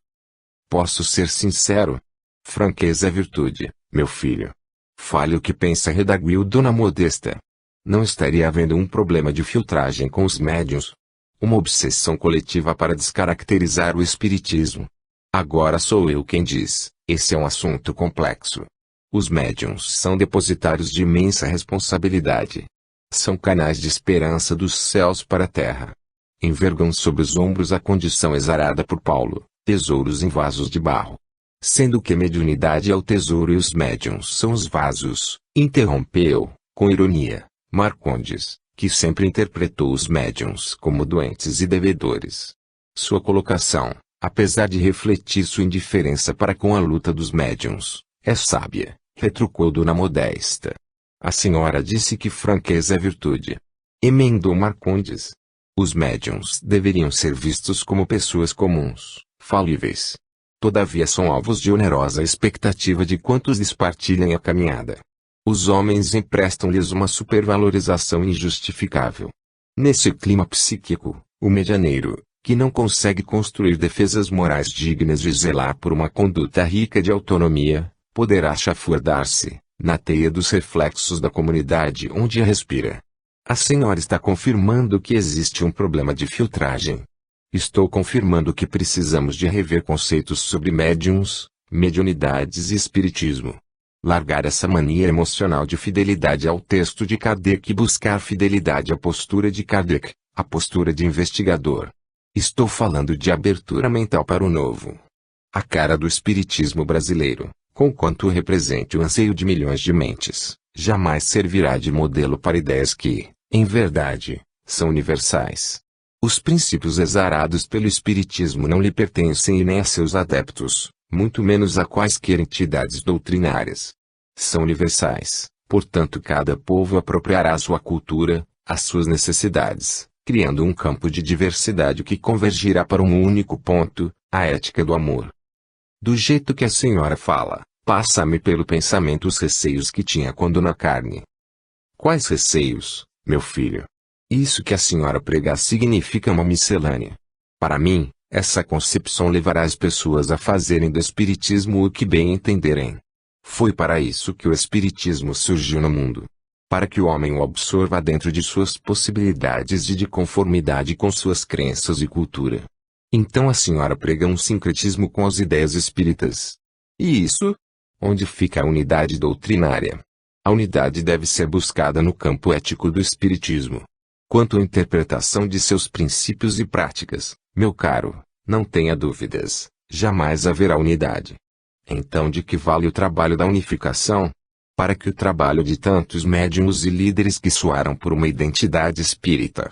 Posso ser sincero? Franqueza é virtude, meu filho. Fale o que pensa, redarguiu Dona Modesta. Não estaria havendo um problema de filtragem com os médiuns? Uma obsessão coletiva para descaracterizar o espiritismo? Agora sou eu quem diz, esse é um assunto complexo. Os médiuns são depositários de imensa responsabilidade. São canais de esperança dos céus para a terra. Envergam sobre os ombros a condição exarada por Paulo, tesouros em vasos de barro. Sendo que mediunidade é o tesouro e os médiuns são os vasos, interrompeu, com ironia, Marcondes, que sempre interpretou os médiuns como doentes e devedores. Sua colocação, apesar de refletir sua indiferença para com a luta dos médiuns, é sábia, retrucou Dona Modesta. A senhora disse que franqueza é virtude. Emendou Marcondes. Os médiuns deveriam ser vistos como pessoas comuns, falíveis. Todavia são alvos de onerosa expectativa de quantos lhes partilhem a caminhada. Os homens emprestam-lhes uma supervalorização injustificável. Nesse clima psíquico, o medianeiro, que não consegue construir defesas morais dignas de zelar por uma conduta rica de autonomia, poderá chafurdar-se, na teia dos reflexos da comunidade onde a respira. A senhora está confirmando que existe um problema de filtragem. Estou confirmando que precisamos de rever conceitos sobre médiuns, mediunidades e espiritismo. Largar essa mania emocional de fidelidade ao texto de Kardec e buscar fidelidade à postura de Kardec, a postura de investigador. Estou falando de abertura mental para o novo. A cara do espiritismo brasileiro, conquanto represente o anseio de milhões de mentes, jamais servirá de modelo para ideias que, em verdade, são universais. Os princípios exarados pelo espiritismo não lhe pertencem e nem a seus adeptos, muito menos a quaisquer entidades doutrinárias. São universais, portanto cada povo apropriará sua cultura, as suas necessidades, criando um campo de diversidade que convergirá para um único ponto, a ética do amor. Do jeito que a senhora fala, passa-me pelo pensamento os receios que tinha quando na carne. Quais receios, meu filho? Isso que a senhora prega significa uma miscelânea. Para mim, essa concepção levará as pessoas a fazerem do espiritismo o que bem entenderem. Foi para isso que o Espiritismo surgiu no mundo. Para que o homem o absorva dentro de suas possibilidades e de conformidade com suas crenças e cultura. Então a senhora prega um sincretismo com as ideias espíritas. E isso? Onde fica a unidade doutrinária? A unidade deve ser buscada no campo ético do Espiritismo. Quanto à interpretação de seus princípios e práticas, meu caro, não tenha dúvidas, jamais haverá unidade. Então de que vale o trabalho da unificação? Para que o trabalho de tantos médiuns e líderes que soaram por uma identidade espírita.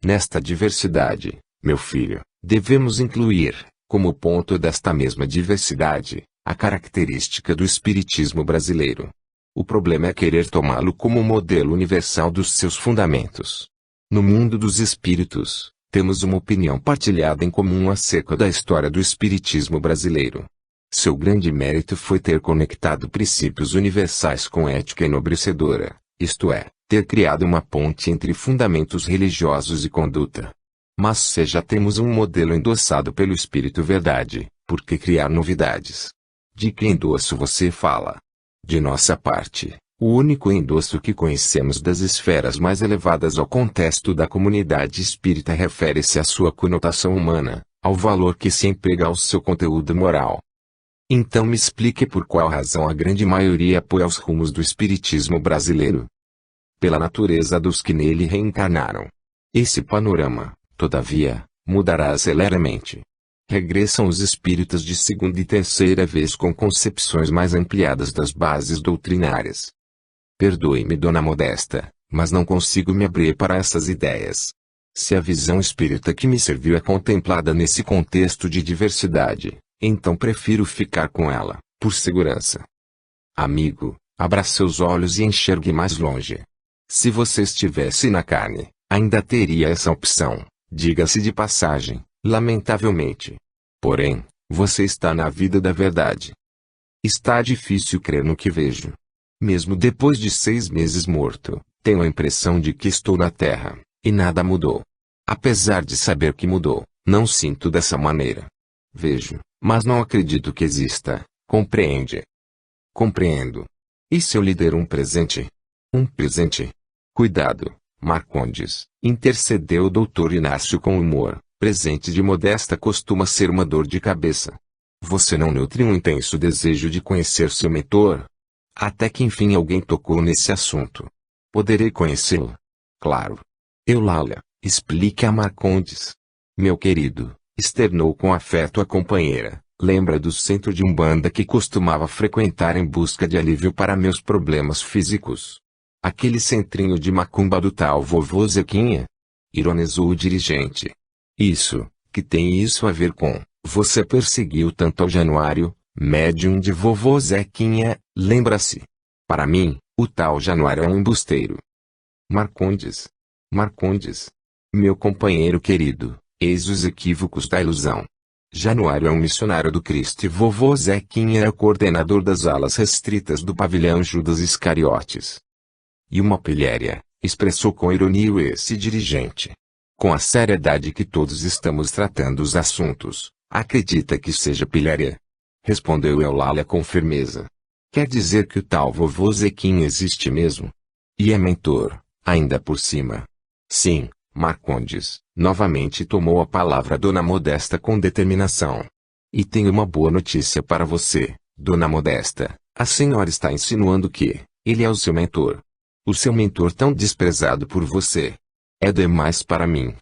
Nesta diversidade, meu filho, devemos incluir, como ponto desta mesma diversidade, a característica do espiritismo brasileiro. O problema é querer tomá-lo como modelo universal dos seus fundamentos. No mundo dos espíritos, temos uma opinião partilhada em comum acerca da história do espiritismo brasileiro. Seu grande mérito foi ter conectado princípios universais com ética enobrecedora, isto é, ter criado uma ponte entre fundamentos religiosos e conduta. Mas se já temos um modelo endossado pelo Espírito Verdade, por que criar novidades? De que endosso você fala? De nossa parte, o único endosso que conhecemos das esferas mais elevadas ao contexto da comunidade espírita refere-se à sua conotação humana, ao valor que se emprega ao seu conteúdo moral. Então me explique por qual razão a grande maioria apoia os rumos do espiritismo brasileiro. Pela natureza dos que nele reencarnaram. Esse panorama, todavia, mudará aceleramente. Regressam os espíritas de segunda e terceira vez com concepções mais ampliadas das bases doutrinárias. Perdoe-me, Dona Modesta, mas não consigo me abrir para essas ideias. Se a visão espírita que me serviu é contemplada nesse contexto de diversidade, então prefiro ficar com ela, por segurança. Amigo, abra seus olhos e enxergue mais longe. Se você estivesse na carne, ainda teria essa opção, diga-se de passagem, lamentavelmente. Porém, você está na vida da verdade. Está difícil crer no que vejo. Mesmo depois de 6 meses morto, tenho a impressão de que estou na Terra, e nada mudou. Apesar de saber que mudou, não sinto dessa maneira. Vejo, mas não acredito que exista, compreende? Compreendo. E se eu lhe der um presente? Um presente? Cuidado, Marcondes, intercedeu o doutor Inácio com humor. Presente de Modesta costuma ser uma dor de cabeça. Você não nutre um intenso desejo de conhecer seu mentor? Até que enfim alguém tocou nesse assunto. Poderei conhecê-lo? Claro. Eulália, explique a Marcondes. Meu querido, externou com afeto a companheira, lembra do centro de Umbanda que costumava frequentar em busca de alívio para meus problemas físicos? Aquele centrinho de macumba do tal vovô Zequinha? Ironizou o dirigente. Isso, que tem isso a ver com, você perseguiu tanto ao Januário, médium de vovô Zequinha, lembra-se? Para mim, o tal Januário é um embusteiro. Marcondes. Marcondes. Meu companheiro querido, eis os equívocos da ilusão. Januário é um missionário do Cristo e vovô Zequinha é o coordenador das alas restritas do pavilhão Judas Iscariotes. E uma pilhéria, expressou com ironia esse dirigente. Com a seriedade que todos estamos tratando os assuntos, acredita que seja pilhéria? Respondeu Eulália com firmeza. Quer dizer que o tal vovô Zequinha existe mesmo? E é mentor, ainda por cima. Sim, Marcondes, novamente tomou a palavra Dona Modesta com determinação. E tenho uma boa notícia para você, Dona Modesta. A senhora está insinuando que ele é o seu mentor. O seu mentor tão desprezado por você. É demais para mim.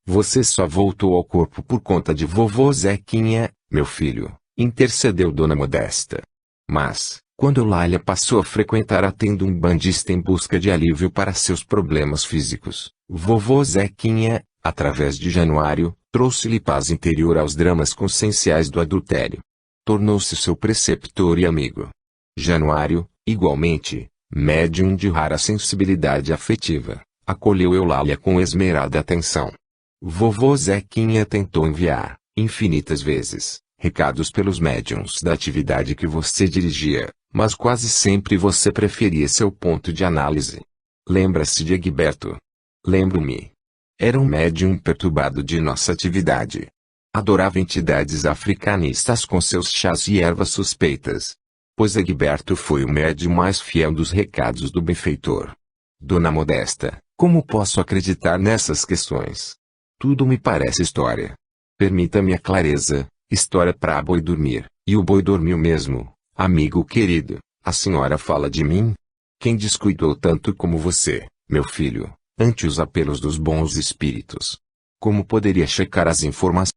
Você só voltou ao corpo por conta de vovô Zequinha, meu filho, intercedeu Dona Modesta. Mas, quando Eulália passou a frequentar a tenda umbandista em busca de alívio para seus problemas físicos, vovô Zequinha, através de Januário, trouxe-lhe paz interior aos dramas conscienciais do adultério. Tornou-se seu preceptor e amigo. Januário, igualmente, médium de rara sensibilidade afetiva, acolheu Eulália com esmerada atenção. Vovô Zequinha tentou enviar, infinitas vezes, recados pelos médiuns da atividade que você dirigia, mas quase sempre você preferia seu ponto de análise. Lembra-se de Egberto? Lembro-me. Era um médium perturbado de nossa atividade. Adorava entidades africanistas com seus chás e ervas suspeitas. pois Egberto foi o médium mais fiel dos recados do benfeitor. Dona Modesta, como posso acreditar nessas questões? Tudo me parece história. Permita-me a clareza, história para boi dormir, e o boi dormiu mesmo, amigo querido, a senhora fala de mim? Quem descuidou tanto como você, meu filho, ante os apelos dos bons espíritos? Como poderia checar as informações?